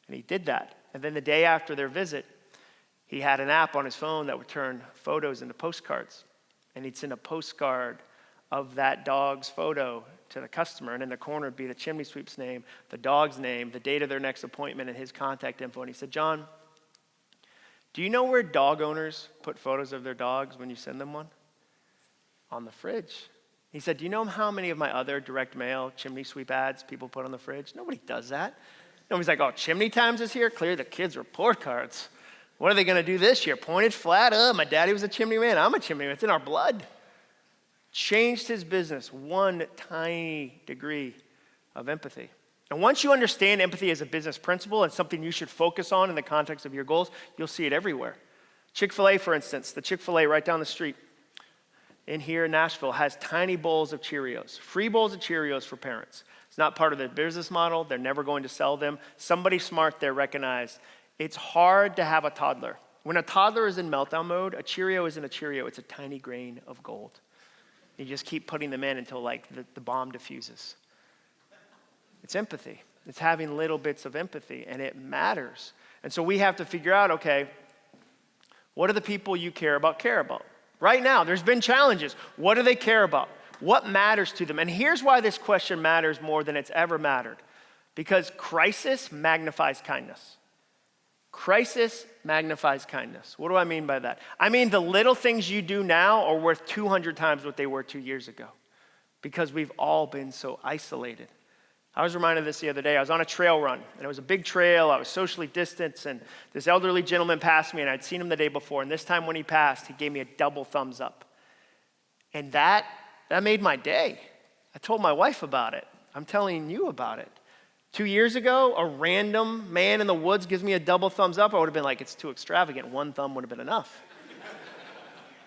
And he did that. And then the day after their visit, he had an app on his phone that would turn photos into postcards. And he'd send a postcard of that dog's photo to the customer. And in the corner would be the chimney sweep's name, the dog's name, the date of their next appointment, and his contact info. And he said, John, do you know where dog owners put photos of their dogs when you send them one? On the fridge. He said, do you know how many of my other direct mail chimney sweep ads people put on the fridge? Nobody does that. Nobody's like, oh, Chimney Times is here? Clear the kids' report cards. What are they going to do this year? Point it flat? My daddy was a chimney man. I'm a chimney man. It's in our blood. Changed his business, one tiny degree of empathy. And once you understand empathy as a business principle and something you should focus on in the context of your goals, you'll see it everywhere. Chick-fil-A, for instance, the Chick-fil-A right down the street in here in Nashville has tiny bowls of Cheerios, free bowls of Cheerios for parents. It's not part of their business model. They're never going to sell them. Somebody smart there recognized it's hard to have a toddler. When a toddler is in meltdown mode, a Cheerio isn't a Cheerio. It's a tiny grain of gold. You just keep putting them in until the bomb diffuses. It's empathy. It's having little bits of empathy, and it matters. And so we have to figure out, okay, what do the people you care about care about? Right now, there's been challenges. What do they care about? What matters to them? And here's why this question matters more than it's ever mattered. Because crisis magnifies kindness. Crisis magnifies kindness. What do I mean by that? I mean the little things you do now are worth 200 times what they were 2 years ago. Because we've all been so isolated. I was reminded of this the other day. I was on a trail run, and it was a big trail. I was socially distanced, and this elderly gentleman passed me, and I'd seen him the day before. And this time when he passed, he gave me a double thumbs up. And that made my day. I told my wife about it. I'm telling you about it. 2 years ago, a random man in the woods gives me a double thumbs up. I would have been like, it's too extravagant. One thumb would have been enough.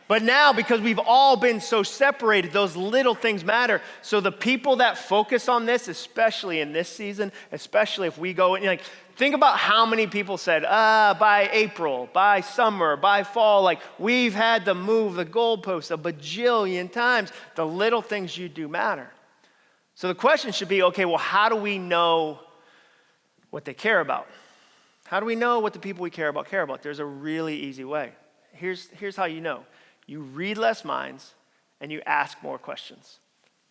But now, because we've all been so separated, those little things matter. So the people that focus on this, especially in this season, especially if we go, think about how many people said, by April, by summer, by fall, we've had to move the goalposts a bajillion times. The little things you do matter. So the question should be, okay, well, how do we know what they care about? How do we know what the people we care about care about? There's a really easy way. Here's how you know. You read less minds, and you ask more questions.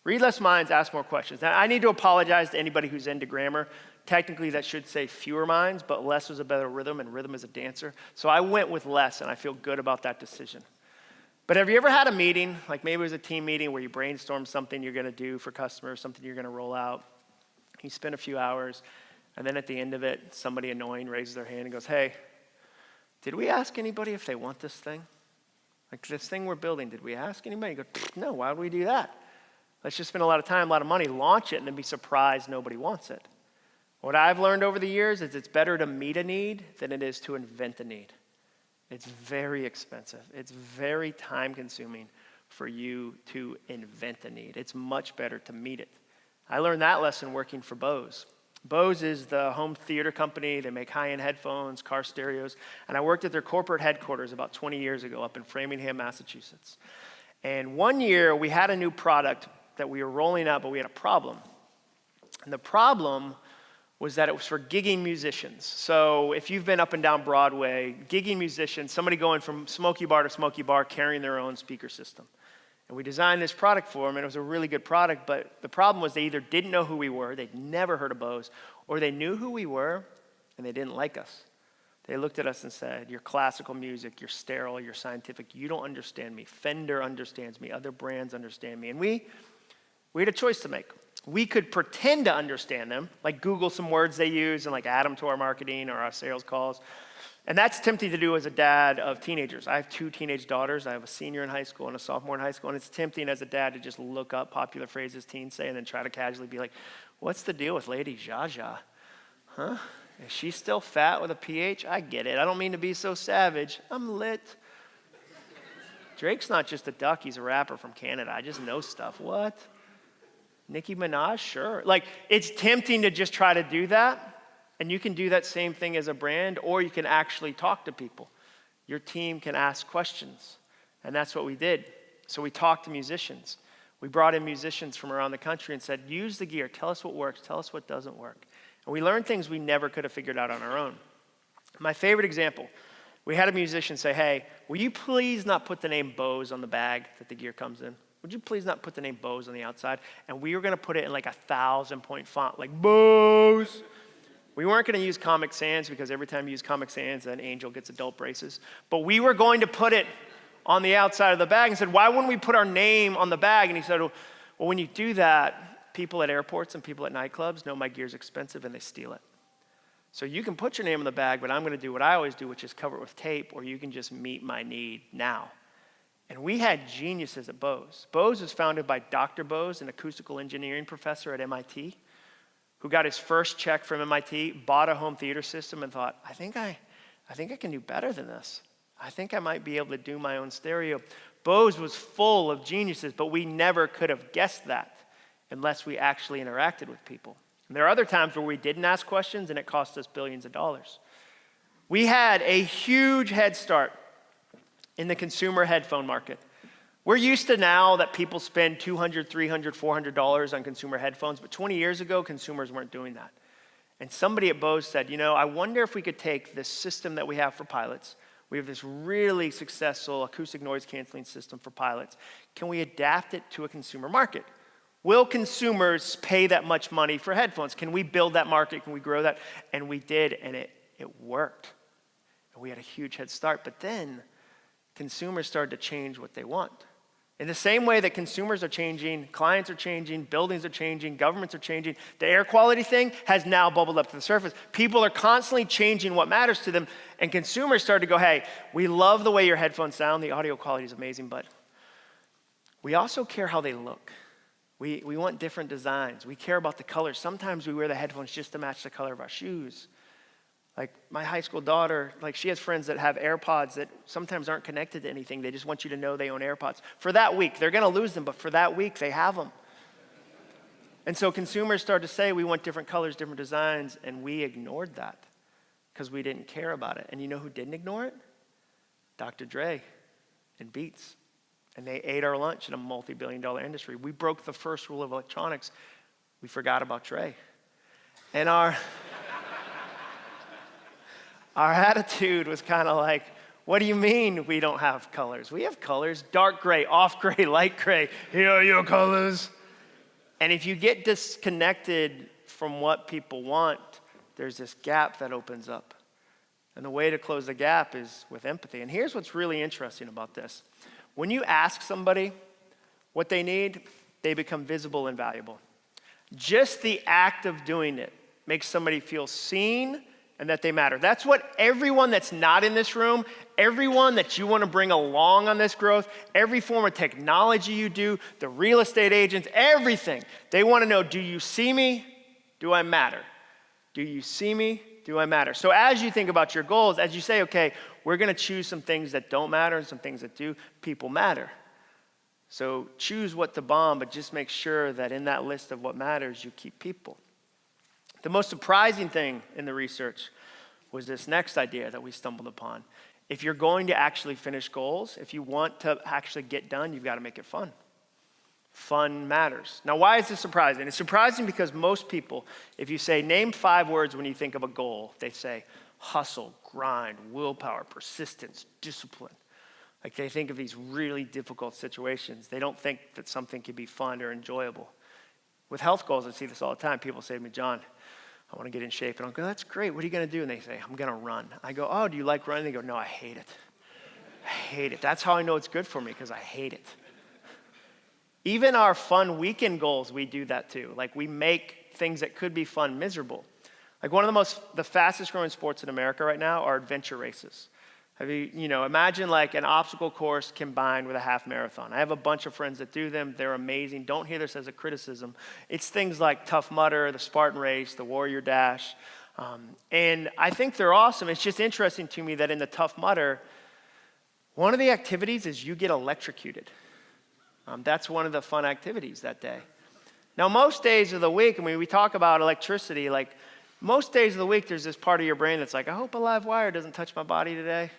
Read less minds, ask more questions. Now, I need to apologize to anybody who's into grammar. Technically, that should say fewer minds, but less is a better rhythm, and rhythm is a dancer. So I went with less, and I feel good about that decision. But have you ever had a meeting, like maybe it was a team meeting where you brainstorm something you're going to do for customers, something you're going to roll out. You spend a few hours, and then at the end of it, somebody annoying raises their hand and goes, hey, did we ask anybody if they want this thing? Like this thing we're building, did we ask anybody? You go, no, why would we do that? Let's just spend a lot of time, a lot of money, launch it, and then be surprised nobody wants it. What I've learned over the years is it's better to meet a need than it is to invent a need. It's very expensive. It's very time-consuming for you to invent a need. It's much better to meet it. I learned that lesson working for Bose. Bose is the home theater company. They make high-end headphones, car stereos. And I worked at their corporate headquarters about 20 years ago up in Framingham, Massachusetts. And one year, we had a new product that we were rolling out, but we had a problem. And the problem was that it was for gigging musicians. So if you've been up and down Broadway, gigging musicians, somebody going from smoky bar to smoky bar carrying their own speaker system. And we designed this product for them, and it was a really good product, but the problem was they either didn't know who we were, they'd never heard of Bose, or they knew who we were, and they didn't like us. They looked at us and said, you're classical music, you're sterile, you're scientific, you don't understand me. Fender understands me, other brands understand me. And we had a choice to make. We could pretend to understand them, like Google some words they use and like add them to our marketing or our sales calls. And that's tempting to do as a dad of teenagers. I have 2 teenage daughters. I have a senior in high school and a sophomore in high school. And it's tempting as a dad to just look up popular phrases teens say and then try to casually be like, what's the deal with Lady Zsa? Huh? Is she still fat with a PH? I get it. I don't mean to be so savage. I'm lit. Drake's not just a duck. He's a rapper from Canada. I just know stuff. What? Nicki Minaj? Sure. Like, it's tempting to just try to do that. And you can do that same thing as a brand, or you can actually talk to people. Your team can ask questions. And that's what we did. So we talked to musicians. We brought in musicians from around the country and said, use the gear. Tell us what works. Tell us what doesn't work. And we learned things we never could have figured out on our own. My favorite example, we had a musician say, hey, will you please not put the name Bose on the bag that the gear comes in? Would you please not put the name Bose on the outside? And we were going to put it in like 1,000-point font, like Bose. We weren't going to use Comic Sans because every time you use Comic Sans, an angel gets adult braces. But we were going to put it on the outside of the bag and said, why wouldn't we put our name on the bag? And he said, well, when you do that, people at airports and people at nightclubs know my gear's expensive and they steal it. So you can put your name on the bag, but I'm going to do what I always do, which is cover it with tape, or you can just meet my need now. And we had geniuses at Bose. Bose was founded by Dr. Bose, an acoustical engineering professor at MIT, who got his first check from MIT, bought a home theater system, and thought, I think I can do better than this. I think I might be able to do my own stereo. Bose was full of geniuses, but we never could have guessed that unless we actually interacted with people. And there are other times where we didn't ask questions, and it cost us billions of dollars. We had a huge head start in the consumer headphone market. We're used to now that people spend $200, $300, $400 on consumer headphones, but 20 years ago, consumers weren't doing that. And somebody at Bose said, I wonder if we could take this system that we have for pilots. We have this really successful acoustic noise canceling system for pilots. Can we adapt it to a consumer market? Will consumers pay that much money for headphones? Can we build that market? Can we grow that? And we did, and it worked. And we had a huge head start, but then consumers started to change what they want. In the same way that consumers are changing, clients are changing, buildings are changing, governments are changing, the air quality thing has now bubbled up to the surface. People are constantly changing what matters to them, and consumers started to go, hey, we love the way your headphones sound, the audio quality is amazing, but we also care how they look. We want different designs. We care about the colors. Sometimes we wear the headphones just to match the color of our shoes. Like my high school daughter, she has friends that have AirPods that sometimes aren't connected to anything. They just want you to know they own AirPods. For that week, they're going to lose them, but for that week, they have them. And so consumers started to say, we want different colors, different designs, and we ignored that because we didn't care about it. And you know who didn't ignore it? Dr. Dre and Beats. And they ate our lunch in a multi-billion-dollar industry. We broke the first rule of electronics. We forgot about Dre. And our attitude was kind of like, what do you mean we don't have colors? We have colors, dark gray, off gray, light gray. Here are your colors. And if you get disconnected from what people want, there's this gap that opens up. And the way to close the gap is with empathy. And here's what's really interesting about this. When you ask somebody what they need, they become visible and valuable. Just the act of doing it makes somebody feel seen and that they matter. That's what everyone that's not in this room, everyone that you want to bring along on this growth, every form of technology you do, the real estate agents, everything, they want to know, do you see me? Do I matter? Do you see me? Do I matter? So as you think about your goals, as you say, okay, we're going to choose some things that don't matter and some things that do, people matter. So choose what to bomb, but just make sure that in that list of what matters, you keep people. The most surprising thing in the research was this next idea that we stumbled upon. If you're going to actually finish goals, if you want to actually get done, you've got to make it fun. Fun matters. Now, why is this surprising? It's surprising because most people, if you say, name 5 words when you think of a goal, they say hustle, grind, willpower, persistence, discipline. Like they think of these really difficult situations. They don't think that something can be fun or enjoyable. With health goals, I see this all the time. People say to me, John, I want to get in shape. And I'll go, that's great. What are you going to do? And they say, I'm going to run. I go, oh, do you like running? They go, no, I hate it. I hate it. That's how I know it's good for me, because I hate it. Even our fun weekend goals, we do that too. Like we make things that could be fun miserable. Like one of the fastest growing sports in America right now are adventure races. Imagine like an obstacle course combined with a half marathon. I have a bunch of friends that do them. They're amazing. Don't hear this as a criticism. It's things like Tough Mudder, the Spartan Race, the Warrior Dash. And I think they're awesome. It's just interesting to me that in the Tough Mudder, one of the activities is you get electrocuted. That's one of the fun activities that day. Now, most days of the week, we talk about electricity, like most days of the week, there's this part of your brain that's like, I hope a live wire doesn't touch my body today.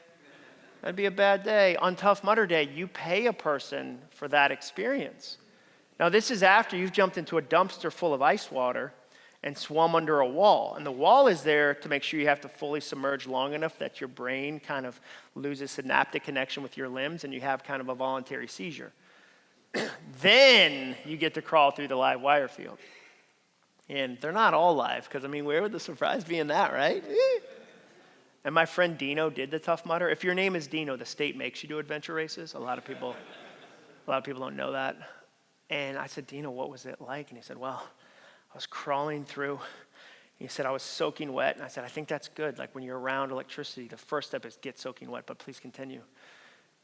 That'd be a bad day. On Tough Mudder Day, you pay a person for that experience. Now, this is after you've jumped into a dumpster full of ice water and swum under a wall. And the wall is there to make sure you have to fully submerge long enough that your brain kind of loses synaptic connection with your limbs and you have kind of a voluntary seizure. Then you get to crawl through the live wire field. And they're not all live, because, where would the surprise be in that, right? And my friend Dino did the Tough Mudder. If your name is Dino, the state makes you do adventure races. A lot of people don't know that. And I said, Dino, what was it like? And he said, well, I was crawling through. He said, I was soaking wet. And I said, I think that's good. Like when you're around electricity, the first step is get soaking wet, but please continue.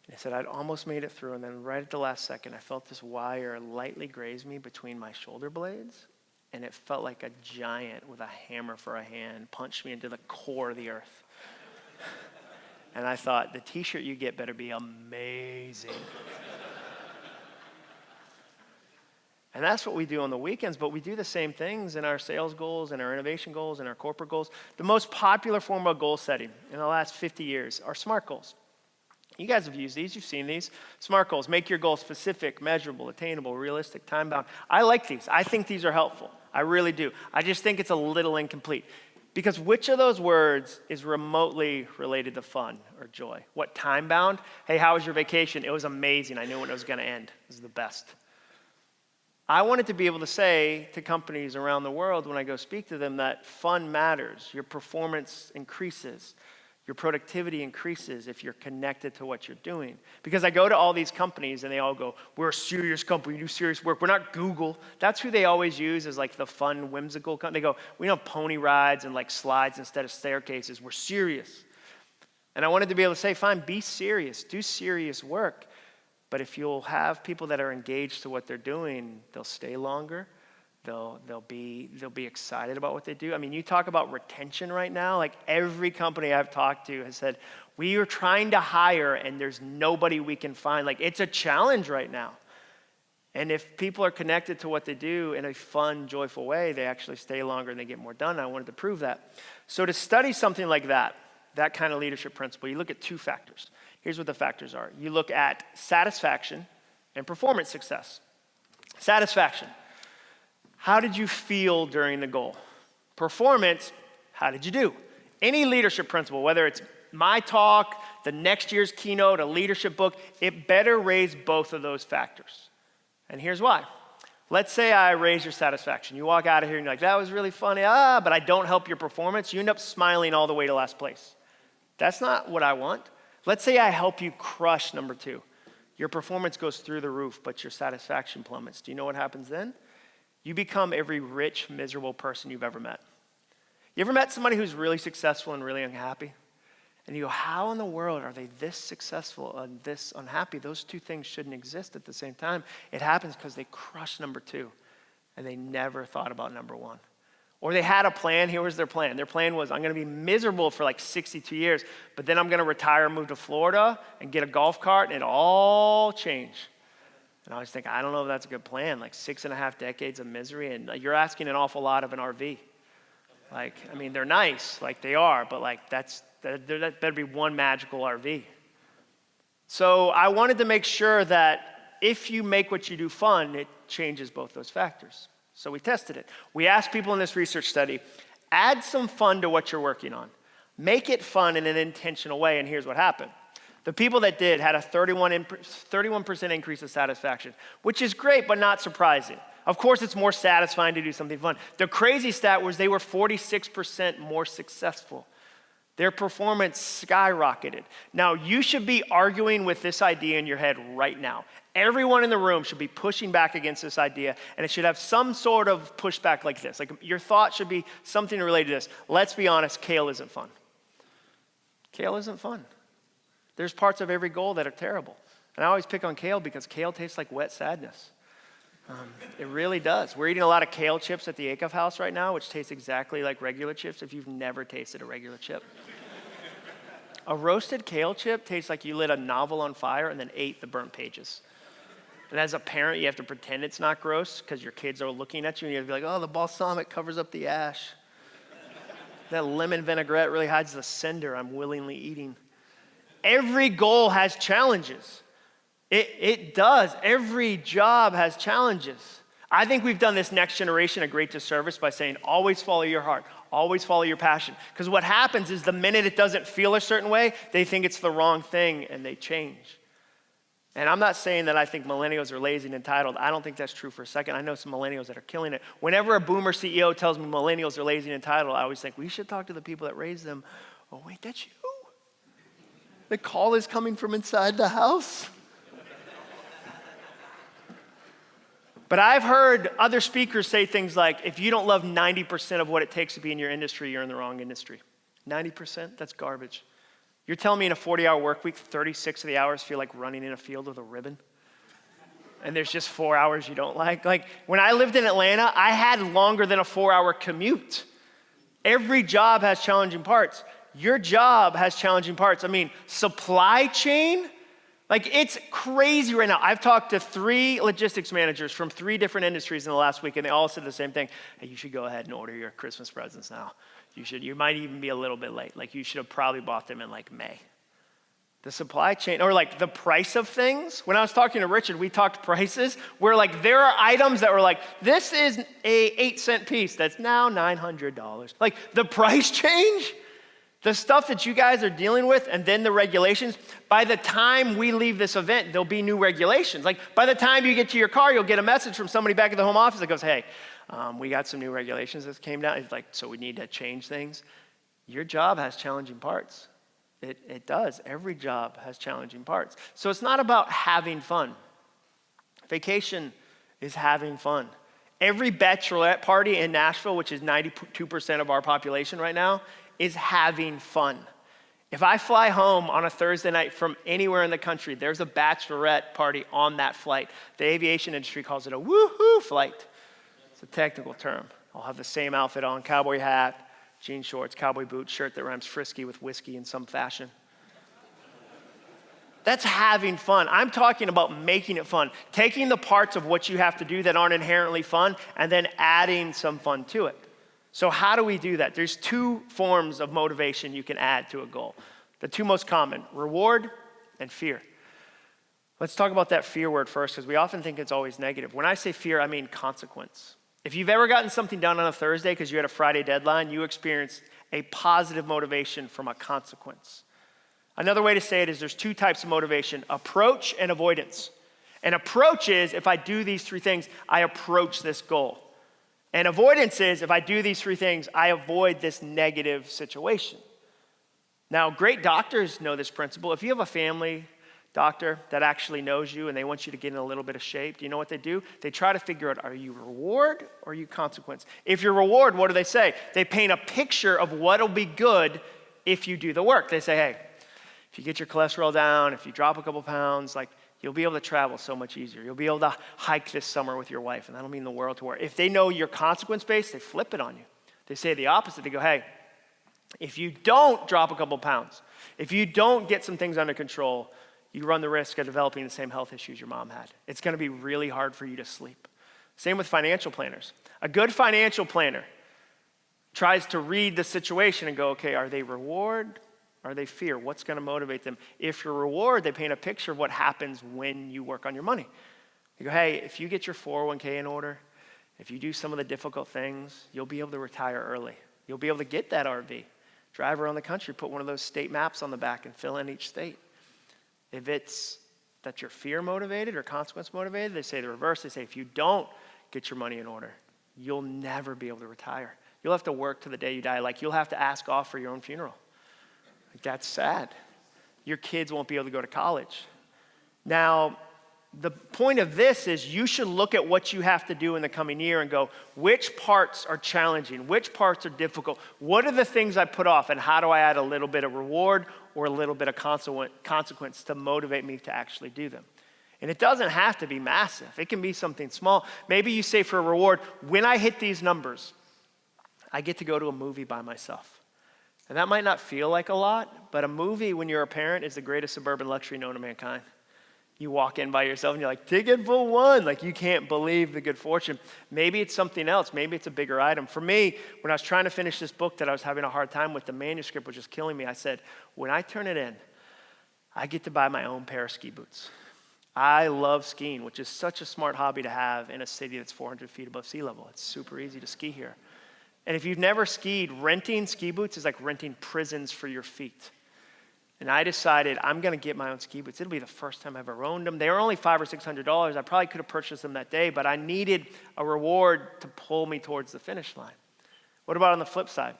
And he said, I'd almost made it through. And then right at the last second, I felt this wire lightly graze me between my shoulder blades. And it felt like a giant with a hammer for a hand punched me into the core of the earth. And I thought, the t-shirt you get better be amazing. And that's what we do on the weekends, but we do the same things in our sales goals, and our innovation goals, and our corporate goals. The most popular form of goal setting in the last 50 years are SMART goals. You guys have used these, you've seen these. SMART goals, make your goals specific, measurable, attainable, realistic, time-bound. I like these. I think these are helpful. I really do. I just think it's a little incomplete. Because which of those words is remotely related to fun or joy? What, time-bound? Hey, how was your vacation? It was amazing. I knew when it was going to end. It was the best. I wanted to be able to say to companies around the world when I go speak to them that fun matters. Your performance increases. Your productivity increases if you're connected to what you're doing. Because I go to all these companies and they all go, we're a serious company, we do serious work. We're not Google. That's who they always use as like the fun, whimsical company. They go, we don't have pony rides and like slides instead of staircases. We're serious. And I wanted to be able to say, fine, be serious. Do serious work. But if you'll have people that are engaged to what they're doing, they'll stay longer. They'll be excited about what they do. You talk about retention right now. Like every company I've talked to has said, we are trying to hire and there's nobody we can find. Like it's a challenge right now. And if people are connected to what they do in a fun, joyful way, they actually stay longer and they get more done. And I wanted to prove that. So to study something like that kind of leadership principle, you look at 2 factors. Here's what the factors are. You look at satisfaction and performance success. Satisfaction. How did you feel during the goal? Performance, how did you do? Any leadership principle, whether it's my talk, the next year's keynote, a leadership book, it better raise both of those factors. And here's why. Let's say I raise your satisfaction. You walk out of here and you're like, that was really funny, but I don't help your performance. You end up smiling all the way to last place. That's not what I want. Let's say I help you crush number 2. Your performance goes through the roof, but your satisfaction plummets. Do you know what happens then? You become every rich, miserable person you've ever met. You ever met somebody who's really successful and really unhappy? And you go, how in the world are they this successful and this unhappy? Those two things shouldn't exist at the same time. It happens because they crushed number two, and they never thought about number one. Or they had a plan. Here was their plan. Their plan was, I'm going to be miserable for like 62 years, but then I'm going to retire, move to Florida, and get a golf cart, and it all change. And I always think, I don't know if that's a good plan. Like 6.5 decades of misery, and you're asking an awful lot of an RV. Like, I mean, they're nice, like they are, but like that better be one magical RV. So I wanted to make sure that if you make what you do fun, it changes both those factors. So we tested it. We asked people in this research study, add some fun to what you're working on. Make it fun in an intentional way, and here's what happened. The people that did had a 31% increase of satisfaction, which is great, but not surprising. Of course, it's more satisfying to do something fun. The crazy stat was they were 46% more successful. Their performance skyrocketed. Now, you should be arguing with this idea in your head right now. Everyone in the room should be pushing back against this idea, and it should have some sort of pushback like this. Like your thought should be something related to this. Let's be honest, kale isn't fun. Kale isn't fun. There's parts of every goal that are terrible. And I always pick on kale because kale tastes like wet sadness. It really does. We're eating a lot of kale chips at the Icuff house right now, which tastes exactly like regular chips if you've never tasted a regular chip. A roasted kale chip tastes like you lit a novel on fire and then ate the burnt pages. And as a parent, you have to pretend it's not gross because your kids are looking at you and you have to be like, oh, the balsamic covers up the ash. That lemon vinaigrette really hides the cinder I'm willingly eating. Every goal has challenges. It does. Every job has challenges. I think we've done this next generation a great disservice by saying, always follow your heart, always follow your passion. Because what happens is the minute it doesn't feel a certain way, they think it's the wrong thing and they change. And I'm not saying that I think millennials are lazy and entitled. I don't think that's true for a second. I know some millennials that are killing it. Whenever a boomer CEO tells me millennials are lazy and entitled, I always think we should talk to the people that raised them. Oh, wait, that's you? The call is coming from inside the house? But I've heard other speakers say things like, if you don't love 90% of what it takes to be in your industry, you're in the wrong industry. 90%? That's garbage. You're telling me in a 40-hour work week, 36 of the hours feel like running in a field with a ribbon? And there's just 4 hours you don't like? Like, when I lived in Atlanta, I had longer than a 4-hour commute. Every job has challenging parts. Your job has challenging parts. I mean, supply chain, like it's crazy right now. I've talked to 3 logistics managers from 3 different industries in the last week, and they all said the same thing. Hey, you should go ahead and order your Christmas presents now. You might even be a little bit late. Like you should have probably bought them in like May. The supply chain, or like the price of things. When I was talking to Richard, we talked prices where like there are items that were like, this is a 8-cent piece that's now $900. Like the price change, the stuff that you guys are dealing with, and then the regulations, by the time we leave this event, there'll be new regulations. Like by the time you get to your car, you'll get a message from somebody back at the home office that goes, hey, we got some new regulations that came down. It's like, so we need to change things. Your job has challenging parts. It does. Every job has challenging parts. So it's not about having fun. Vacation is having fun. Every bachelorette party in Nashville, which is 92% of our population right now, is having fun. If I fly home on a Thursday night from anywhere in the country, there's a bachelorette party on that flight. The aviation industry calls it a woohoo flight. It's a technical term. I'll have the same outfit on, cowboy hat, jean shorts, cowboy boots, shirt that rhymes frisky with whiskey in some fashion. That's having fun. I'm talking about making it fun, taking the parts of what you have to do that aren't inherently fun and then adding some fun to it. So how do we do that? There's 2 forms of motivation you can add to a goal. The 2 most common, reward and fear. Let's talk about that fear word first, because we often think it's always negative. When I say fear, I mean consequence. If you've ever gotten something done on a Thursday because you had a Friday deadline, you experienced a positive motivation from a consequence. Another way to say it is there's 2 types of motivation, approach and avoidance. An approach is, if I do these 3 things, I approach this goal. And avoidance is, if I do these 3 things, I avoid this negative situation. Now, great doctors know this principle. If you have a family, doctor that actually knows you and they want you to get in a little bit of shape, do you know what they do? They try to figure out, are you reward or are you consequence? If you're reward, what do they say? They paint a picture of what'll be good if you do the work. They say, hey, if you get your cholesterol down, if you drop a couple pounds, like you'll be able to travel so much easier. You'll be able to hike this summer with your wife, and that'll mean the world to her. If they know you're consequence-based, they flip it on you. They say the opposite. They go, hey, if you don't drop a couple pounds, if you don't get some things under control, you run the risk of developing the same health issues your mom had. It's going to be really hard for you to sleep. Same with financial planners. A good financial planner tries to read the situation and go, okay, are they reward? Are they fear? What's going to motivate them? If you're reward, they paint a picture of what happens when you work on your money. You go, hey, if you get your 401k in order, if you do some of the difficult things, you'll be able to retire early. You'll be able to get that RV, drive around the country, put one of those state maps on the back and fill in each state. If it's that you're fear motivated or consequence motivated, they say the reverse. They say if you don't get your money in order, you'll never be able to retire. You'll have to work to the day you die. Like you'll have to ask off for your own funeral. Like that's sad. Your kids won't be able to go to college. Now, the point of this is you should look at what you have to do in the coming year and go, which parts are challenging? Which parts are difficult? What are the things I put off? And how do I add a little bit of reward or a little bit of consequence to motivate me to actually do them? And it doesn't have to be massive. It can be something small. Maybe you say for a reward, when I hit these numbers, I get to go to a movie by myself. And that might not feel like a lot, but a movie when you're a parent is the greatest suburban luxury known to mankind. You walk in by yourself and you're like, ticket for one. Like you can't believe the good fortune. Maybe it's something else. Maybe it's a bigger item. For me, when I was trying to finish this book that I was having a hard time with, the manuscript was just killing me. I said, when I turn it in, I get to buy my own pair of ski boots. I love skiing, which is such a smart hobby to have in a city that's 400 feet above sea level. It's super easy to ski here. And if you've never skied, renting ski boots is like renting prisons for your feet. And I decided I'm going to get my own ski boots. It'll be the first time I've ever owned them. They were only $500 or $600. I probably could have purchased them that day, but I needed a reward to pull me towards the finish line. What about on the flip side?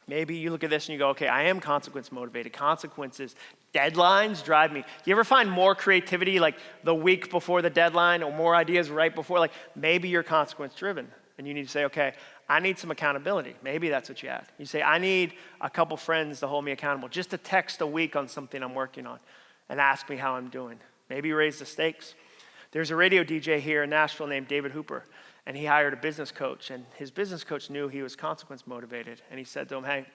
Maybe you look at this and you go, okay, I am consequence motivated. Consequences, deadlines drive me. You ever find more creativity like the week before the deadline or more ideas right before? Like maybe you're consequence driven and you need to say, okay, I need some accountability. Maybe that's what you add. You say, I need a couple friends to hold me accountable, just to text a week on something I'm working on and ask me how I'm doing. Maybe raise the stakes. There's a radio DJ here in Nashville named David Hooper, and he hired a business coach, and his business coach knew he was consequence motivated, and he said to him, hey,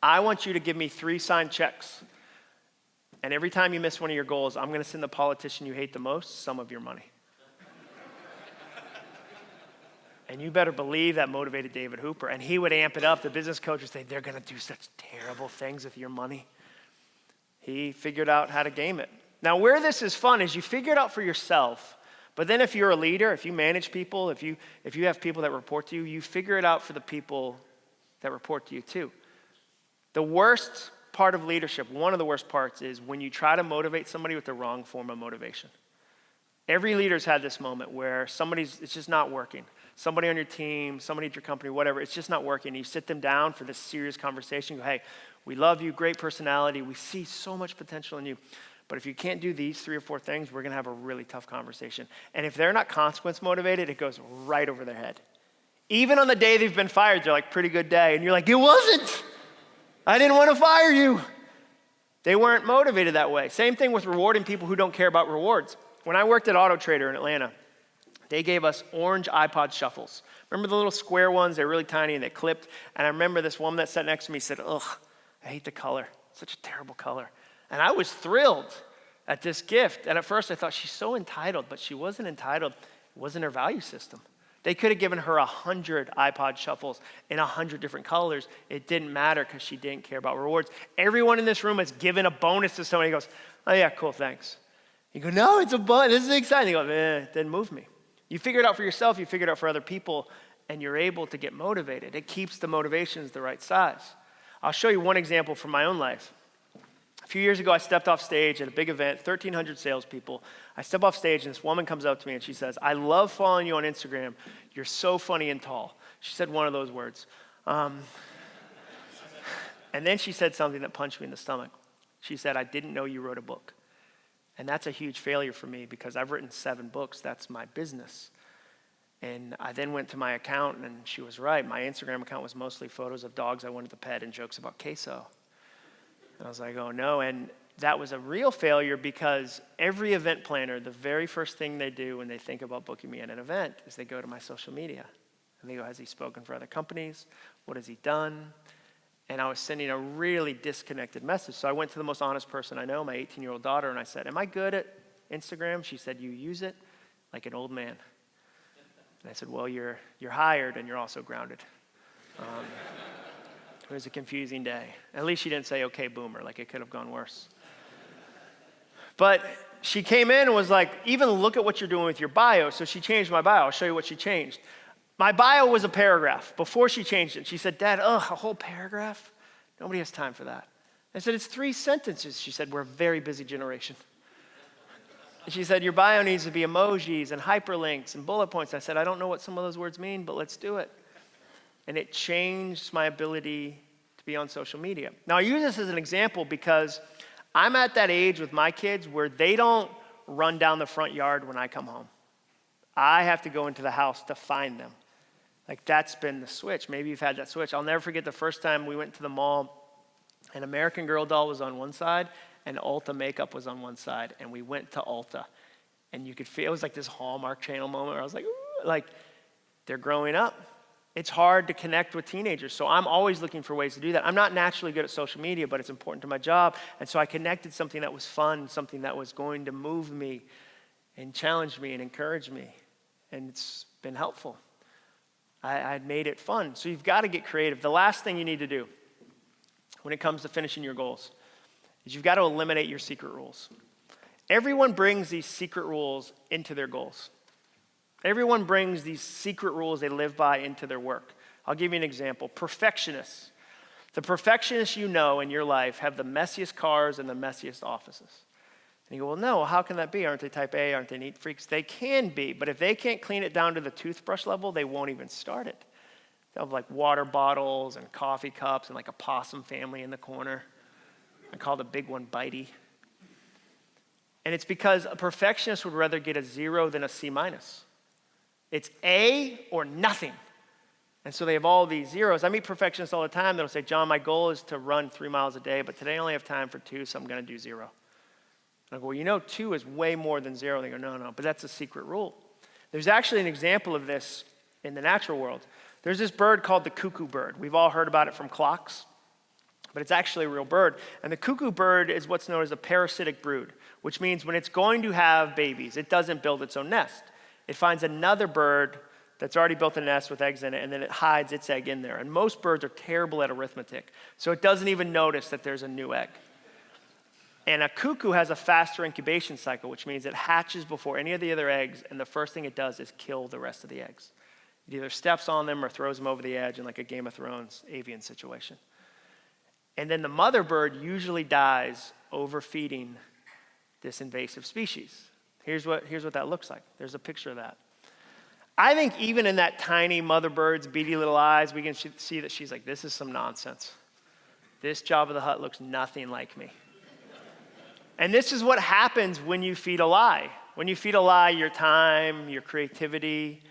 I want you to give me 3 signed checks, and every time you miss one of your goals, I'm going to send the politician you hate the most some of your money. And you better believe that motivated David Hooper. And he would amp it up. The business coach would say, they're going to do such terrible things with your money. He figured out how to game it. Now, where this is fun is you figure it out for yourself. But then if you're a leader, if you manage people, if you have people that report to you, you figure it out for the people that report to you too. The worst part of leadership, one of the worst parts, is when you try to motivate somebody with the wrong form of motivation. Every leader's had this moment where it's just not working. Somebody on your team, somebody at your company, whatever, it's just not working. You sit them down for this serious conversation. You go, hey, we love you, great personality. We see so much potential in you. But if you can't do these 3 or 4 things, we're going to have a really tough conversation. And if they're not consequence motivated, it goes right over their head. Even on the day they've been fired, they're like, pretty good day. And you're like, it wasn't. I didn't want to fire you. They weren't motivated that way. Same thing with rewarding people who don't care about rewards. When I worked at Auto Trader in Atlanta, they gave us orange iPod shuffles. Remember the little square ones? They're really tiny and they clipped. And I remember this woman that sat next to me said, ugh, I hate the color. It's such a terrible color. And I was thrilled at this gift. And at first I thought, she's so entitled, but she wasn't entitled. It wasn't her value system. They could have given her 100 iPod shuffles in 100 different colors. It didn't matter because she didn't care about rewards. Everyone in this room has given a bonus to somebody who goes, oh yeah, cool, thanks. You go, no, it's a bonus. This is exciting. You go, it didn't move me. You figure it out for yourself, you figure it out for other people, and you're able to get motivated. It keeps the motivations the right size. I'll show you one example from my own life. A few years ago, I stepped off stage at a big event, 1,300 salespeople. I step off stage, and this woman comes up to me, and she says, I love following you on Instagram. You're so funny and tall. She said one of those words. And then she said something that punched me in the stomach. She said, I didn't know you wrote a book. And that's a huge failure for me because I've written 7 books. That's my business. And I then went to my accountant, and she was right. My Instagram account was mostly photos of dogs I wanted to pet and jokes about queso. And I was like, oh no. And that was a real failure because every event planner, the very first thing they do when they think about booking me at an event is they go to my social media. And they go, has he spoken for other companies? What has he done? And I was sending a really disconnected message. So I went to the most honest person I know, my 18-year-old daughter, and I said, am I good at Instagram? She said, you use it like an old man. And I said, well, you're hired and you're also grounded. It was a confusing day. At least she didn't say, okay, boomer, like it could have gone worse. But she came in and was like, even look at what you're doing with your bio. So she changed my bio. I'll show you what she changed. My bio was a paragraph before she changed it. She said, Dad, a whole paragraph? Nobody has time for that. I said, it's 3 sentences. She said, we're a very busy generation. And she said, your bio needs to be emojis and hyperlinks and bullet points. I said, I don't know what some of those words mean, but let's do it. And it changed my ability to be on social media. Now, I use this as an example because I'm at that age with my kids where they don't run down the front yard when I come home. I have to go into the house to find them. Like, that's been the switch. Maybe you've had that switch. I'll never forget the first time we went to the mall. An American Girl doll was on one side and Ulta makeup was on one side. And we went to Ulta. And you could feel, it was like this Hallmark Channel moment where I was like, ooh, like, they're growing up. It's hard to connect with teenagers. So I'm always looking for ways to do that. I'm not naturally good at social media, but it's important to my job. And so I connected something that was fun, something that was going to move me and challenge me and encourage me. And it's been helpful. I made it fun. So you've got to get creative. The last thing you need to do when it comes to finishing your goals is you've got to eliminate your secret rules. Everyone brings these secret rules into their goals. Everyone brings these secret rules they live by into their work. I'll give you an example. Perfectionists. The perfectionists you know in your life have the messiest cars and the messiest offices. And you go, well, no, how can that be? Aren't they type A? Aren't they neat freaks? They can be, but if they can't clean it down to the toothbrush level, they won't even start it. They'll have like water bottles and coffee cups and like a possum family in the corner. I call the big one Bitey. And it's because a perfectionist would rather get a 0 than a C-. It's A or nothing. And so they have all these zeros. I meet perfectionists all the time that'll say, John, my goal is to run 3 miles a day, but today I only have time for 2, so I'm going to do 0. I go, well, you know 2 is way more than 0. They go, no, but that's a secret rule. There's actually an example of this in the natural world. There's this bird called the cuckoo bird. We've all heard about it from clocks, but it's actually a real bird. And the cuckoo bird is what's known as a parasitic brood, which means when it's going to have babies, it doesn't build its own nest. It finds another bird that's already built a nest with eggs in it, and then it hides its egg in there. And most birds are terrible at arithmetic, so it doesn't even notice that there's a new egg. And a cuckoo has a faster incubation cycle, which means it hatches before any of the other eggs, and the first thing it does is kill the rest of the eggs. It either steps on them or throws them over the edge in like a Game of Thrones avian situation. And then the mother bird usually dies overfeeding this invasive species. Here's what that looks like. There's a picture of that. I think even in that tiny mother bird's beady little eyes, we can see that she's like, this is some nonsense. This Jabba the Hutt looks nothing like me. And this is what happens when you feed a lie. When you feed a lie, your time, your creativity,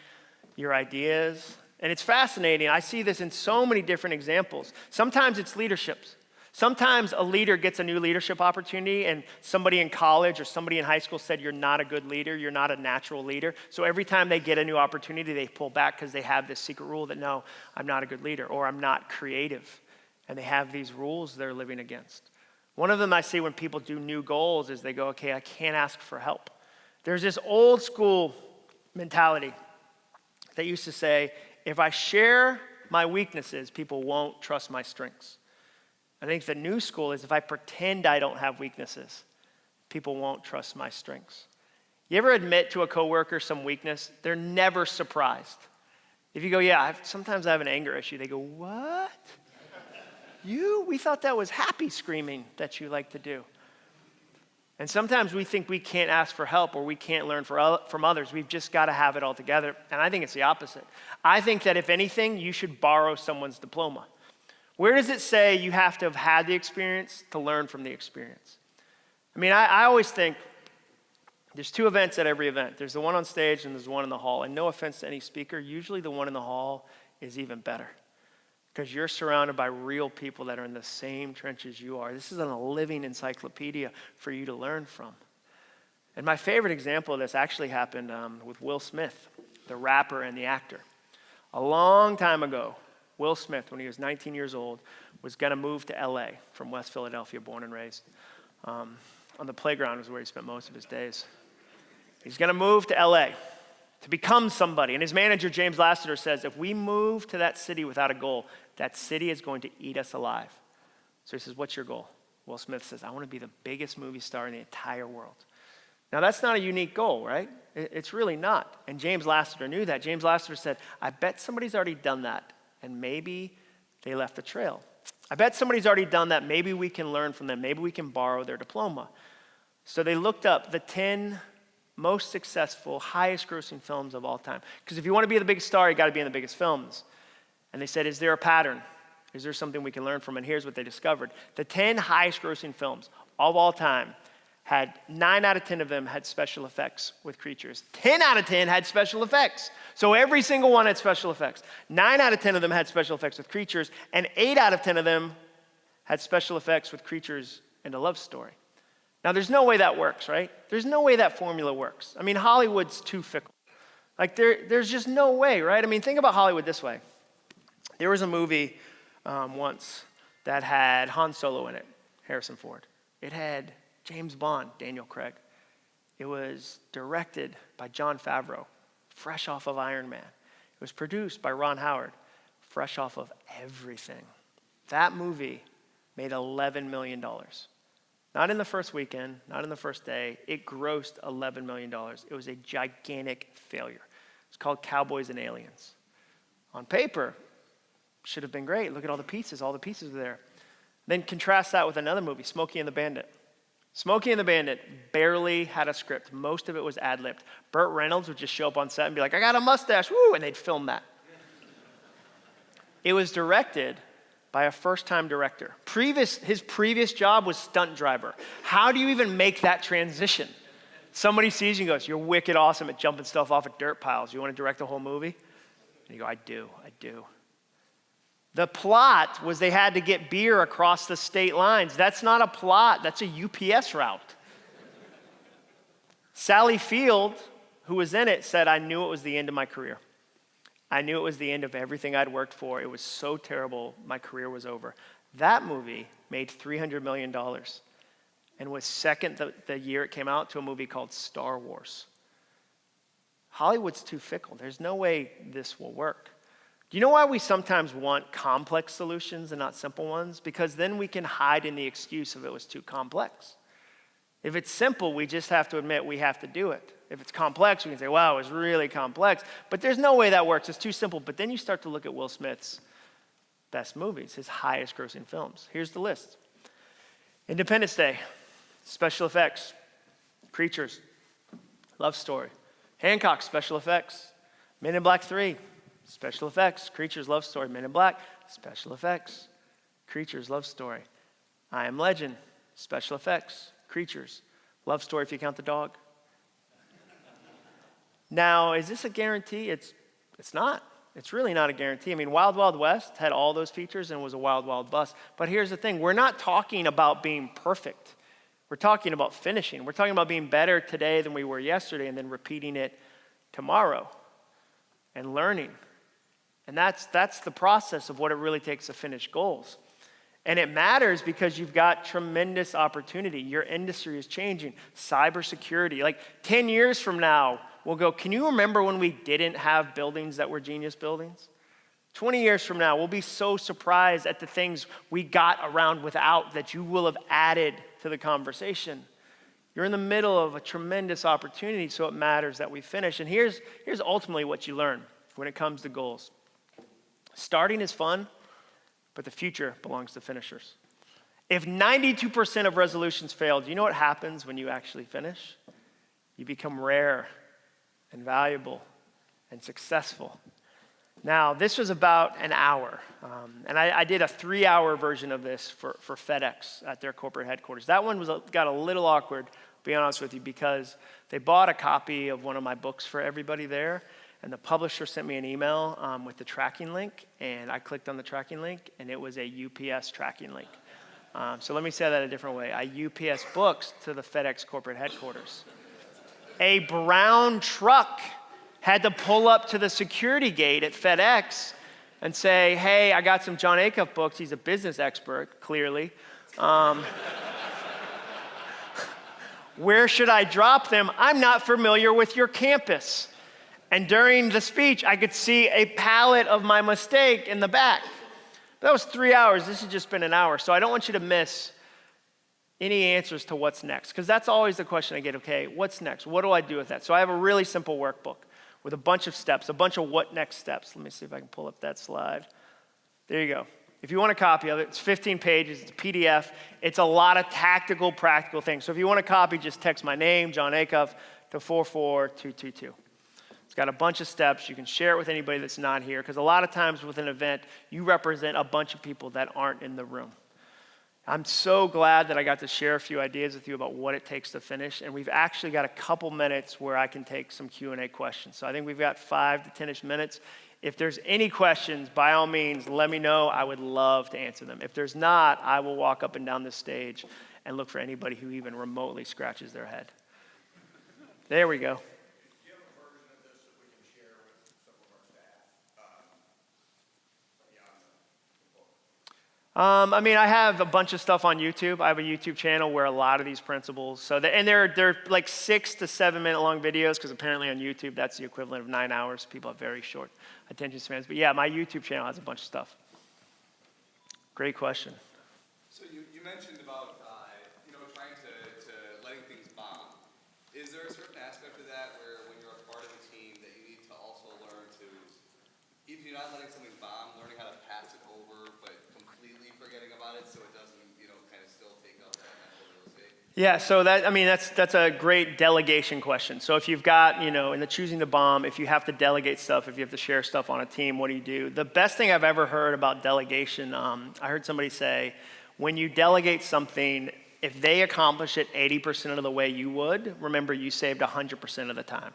your ideas. And it's fascinating. I see this in so many different examples. Sometimes it's leaderships. Sometimes a leader gets a new leadership opportunity and somebody in college or somebody in high school said, you're not a good leader, you're not a natural leader. So every time they get a new opportunity, they pull back because they have this secret rule that, no, I'm not a good leader or I'm not creative. And they have these rules they're living against. One of them I see when people do new goals is they go, okay, I can't ask for help. There's this old school mentality that used to say, if I share my weaknesses, people won't trust my strengths. I think the new school is if I pretend I don't have weaknesses, people won't trust my strengths. You ever admit to a coworker some weakness? They're never surprised. If you go, yeah, sometimes I have an anger issue, they go, what? You? We thought that was happy screaming that you like to do. And sometimes we think we can't ask for help or we can't learn from others. We've just got to have it all together. And I think it's the opposite. I think that if anything, you should borrow someone's diploma. Where does it say you have to have had the experience to learn from the experience? I mean, I always think There's 2 events at every event. There's the one on stage and there's the one in the hall. And no offense to any speaker, usually the one in the hall is even better because you're surrounded by real people that are in the same trenches you are. This is a living encyclopedia for you to learn from. And my favorite example of this actually happened with Will Smith, the rapper and the actor. A long time ago, Will Smith, when he was 19 years old, was going to move to LA from West Philadelphia, born and raised. On the playground was where he spent most of his days. He's going to move to LA to become somebody. And his manager, James Lassiter, says, if we move to that city without a goal, that city is going to eat us alive. So he says, what's your goal? Will Smith says, I want to be the biggest movie star in the entire world. Now, that's not a unique goal, right? It's really not. And James Lassiter knew that. James Lassiter said, I bet somebody's already done that, and maybe they left a trail. I bet somebody's already done that. Maybe we can learn from them. Maybe we can borrow their diploma. So they looked up the 10 most successful, highest grossing films of all time. Because if you want to be the biggest star, you got to be in the biggest films. And they said, is there a pattern? Is there something we can learn from? And here's what they discovered. The 10 highest grossing films of all time had 9 out of 10 of them had special effects with creatures. 10 out of 10 had special effects. So every single one had special effects. 9 out of 10 of them had special effects with creatures, and 8 out of 10 of them had special effects with creatures and a love story. Now, there's no way that works, right? There's no way that formula works. I mean, Hollywood's too fickle. Like, there's just no way, right? I mean, think about Hollywood this way. There was a movie once that had Han Solo in it, Harrison Ford. It had James Bond, Daniel Craig. It was directed by Jon Favreau, fresh off of Iron Man. It was produced by Ron Howard, fresh off of everything. That movie made $11 million. Not in the first weekend, not in the first day. It grossed $11 million. It was a gigantic failure. It's called Cowboys and Aliens. On paper, should have been great. Look at all the pieces are there. Then contrast that with another movie, Smokey and the Bandit. Smokey and the Bandit barely had a script. Most of it was ad-libbed. Burt Reynolds would just show up on set and be like, I got a mustache, woo, and they'd film that. It was directed by a first-time director. His previous job was stunt driver. How do you even make that transition? Somebody sees you and goes, you're wicked awesome at jumping stuff off of dirt piles. You want to direct the whole movie? And you go, I do. The plot was they had to get beer across the state lines. That's not a plot. That's a UPS route. Sally Field, who was in it, said, I knew it was the end of my career. I knew it was the end of everything I'd worked for. It was so terrible, my career was over. That movie made $300 million and was second the year it came out to a movie called Star Wars. Hollywood's too fickle. There's no way this will work. Do you know why we sometimes want complex solutions and not simple ones? Because then we can hide in the excuse of it was too complex. If it's simple, we just have to admit we have to do it. If it's complex, we can say, wow, it was really complex. But there's no way that works. It's too simple. But then you start to look at Will Smith's best movies, his highest grossing films. Here's the list. Independence Day, special effects, creatures, love story. Hancock, special effects. Men in Black 3, special effects, creatures, love story. Men in Black, special effects, creatures, love story. I Am Legend, special effects, creatures, love story if you count the dog. Now, is this a guarantee? It's not. It's really not a guarantee. I mean, Wild Wild West had all those features and was a wild, wild bust. But here's the thing. We're not talking about being perfect. We're talking about finishing. We're talking about being better today than we were yesterday and then repeating it tomorrow and learning. And that's the process of what it really takes to finish goals. And it matters because you've got tremendous opportunity. Your industry is changing. Cybersecurity. Like 10 years from now, we'll go, can you remember when we didn't have buildings that were genius buildings? 20 years from now, we'll be so surprised at the things we got around without that you will have added to the conversation. You're in the middle of a tremendous opportunity, so it matters that we finish. And here's ultimately what you learn when it comes to goals. Starting is fun, but the future belongs to finishers. If 92% of resolutions fail, do you know what happens when you actually finish? You become rare and valuable and successful. Now, this was about an hour, and I did a 3-hour version of this for FedEx at their corporate headquarters. That one got a little awkward be honest with you, because they bought a copy of one of my books for everybody there, and the publisher sent me an email with the tracking link, and I clicked on the tracking link, and it was a UPS tracking link. So let me say that a different way. I UPS books to the FedEx corporate headquarters. A brown truck had to pull up to the security gate at FedEx and say, hey, I got some John Icuff books. He's a business expert, clearly. Where should I drop them? I'm not familiar with your campus. And during the speech, I could see a pallet of my mistake in the back. That was 3 hours. This has just been an hour. So I don't want you to miss any answers to what's next, because that's always the question I get. Okay, what's next? What do I do with that? So I have a really simple workbook with a bunch of steps, a bunch of what next steps. Let me see if I can pull up that slide. There you go. If you want a copy of it, it's 15 pages, it's a PDF. It's a lot of tactical, practical things. So if you want a copy, just text my name, John Icuff, to 44222. It's got a bunch of steps. You can share it with anybody that's not here, because a lot of times with an event, you represent a bunch of people that aren't in the room. I'm so glad that I got to share a few ideas with you about what it takes to finish, and we've actually got a couple minutes where I can take some Q&A questions. So I think we've got 5 to 10-ish minutes. If there's any questions, by all means, let me know. I would love to answer them. If there's not, I will walk up and down this stage and look for anybody who even remotely scratches their head. There we go. I have a bunch of stuff on YouTube. I have a YouTube channel where a lot of these principles, they're like 6 to 7 minute long videos, because apparently on YouTube that's the equivalent of 9 hours. People have very short attention spans. But yeah, my YouTube channel has a bunch of stuff. Great question. So you mentioned about trying to letting things bomb. Is there a certain aspect of that where when you're a part of a team that you need to also learn to, if you're not letting something bomb, learning how to pass it over, but completely forgetting about it so it doesn't, kind of still take up that mental real estate? Yeah, so that's a great delegation question. So if you've got, in the choosing the bomb, if you have to delegate stuff, if you have to share stuff on a team, what do you do? The best thing I've ever heard about delegation, I heard somebody say, when you delegate something, if they accomplish it 80% of the way you would, remember you saved 100% of the time.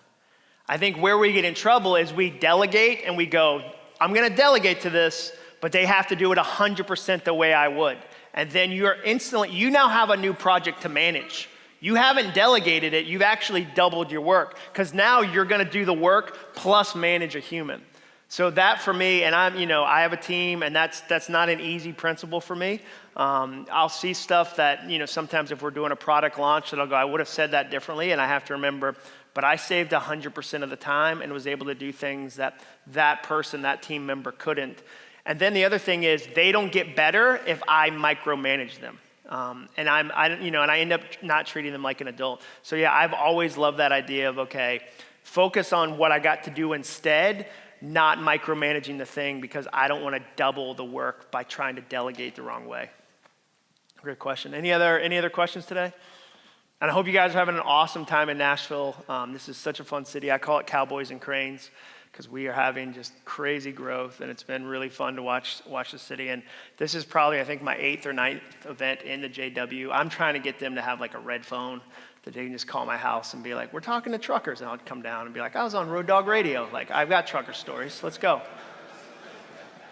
I think where we get in trouble is we delegate and we go, I'm going to delegate to this, but they have to do it 100% the way I would. And then you now have a new project to manage. You haven't delegated it, you've actually doubled your work, because now you're going to do the work plus manage a human. So that for me, and I have a team, and that's not an easy principle for me. I'll see stuff that, sometimes if we're doing a product launch, that I'll go, I would have said that differently, and I have to remember, but I saved 100% of the time and was able to do things that person, that team member couldn't. And then the other thing is, they don't get better if I micromanage them. And I end up not treating them like an adult. So yeah, I've always loved that idea of, okay, focus on what I got to do instead, not micromanaging the thing, because I don't want to double the work by trying to delegate the wrong way. Great question. Any other questions today? And I hope you guys are having an awesome time in Nashville. This is such a fun city. I call it Cowboys and Cranes, because we are having just crazy growth, and it's been really fun to watch the city. And this is probably, I think, my 8th or 9th event in the JW. I'm trying to get them to have like a red phone that they can just call my house and be like, we're talking to truckers. And I'll come down and be like, I was on Road Dog Radio. Like, I've got trucker stories. Let's go.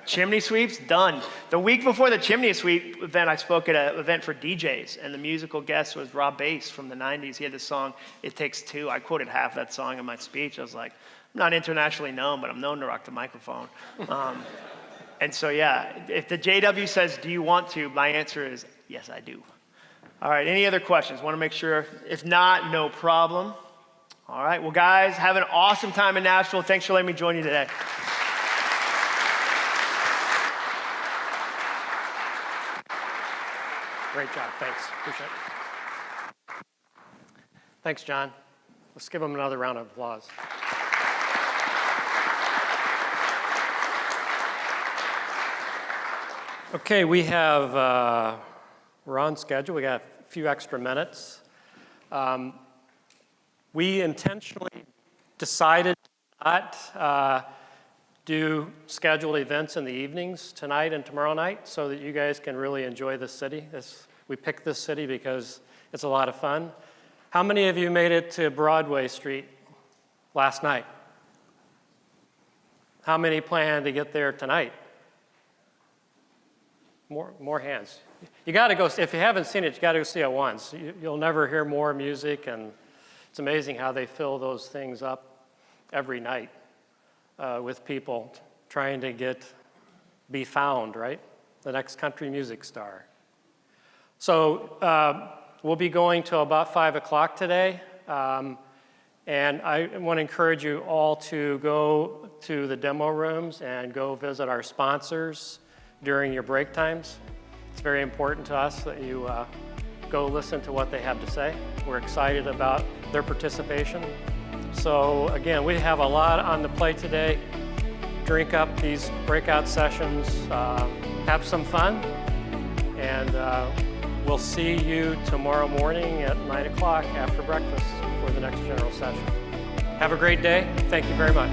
Chimney sweeps, done. The week before the chimney sweep event, I spoke at an event for DJs, and the musical guest was Rob Bass from the 90s. He had this song, It Takes Two. I quoted half that song in my speech. I was like, I'm not internationally known, but I'm known to rock the microphone. And so, yeah, if the JW says, do you want to? My answer is, yes, I do. All right, any other questions? Want to make sure? If not, no problem. All right, well, guys, have an awesome time in Nashville. Thanks for letting me join you today. Great job. Thanks. Appreciate it. Thanks, John. Let's give him another round of applause. Okay, we're on schedule. We got a few extra minutes. We intentionally decided to not do scheduled events in the evenings tonight and tomorrow night so that you guys can really enjoy the city. We picked this city because it's a lot of fun. How many of you made it to Broadway Street last night? How many plan to get there tonight? More hands. You got to go, if you haven't seen it, you got to go see it once. You'll never hear more music, and it's amazing how they fill those things up every night with people trying to be found, right? The next country music star. So we'll be going till about 5 o'clock today. And I want to encourage you all to go to the demo rooms and go visit our sponsors during your break times. It's very important to us that you go listen to what they have to say. We're excited about their participation. So again, we have a lot on the plate today. Drink up these breakout sessions, have some fun, and we'll see you tomorrow morning at 9 o'clock after breakfast for the next general session. Have a great day. Thank you very much.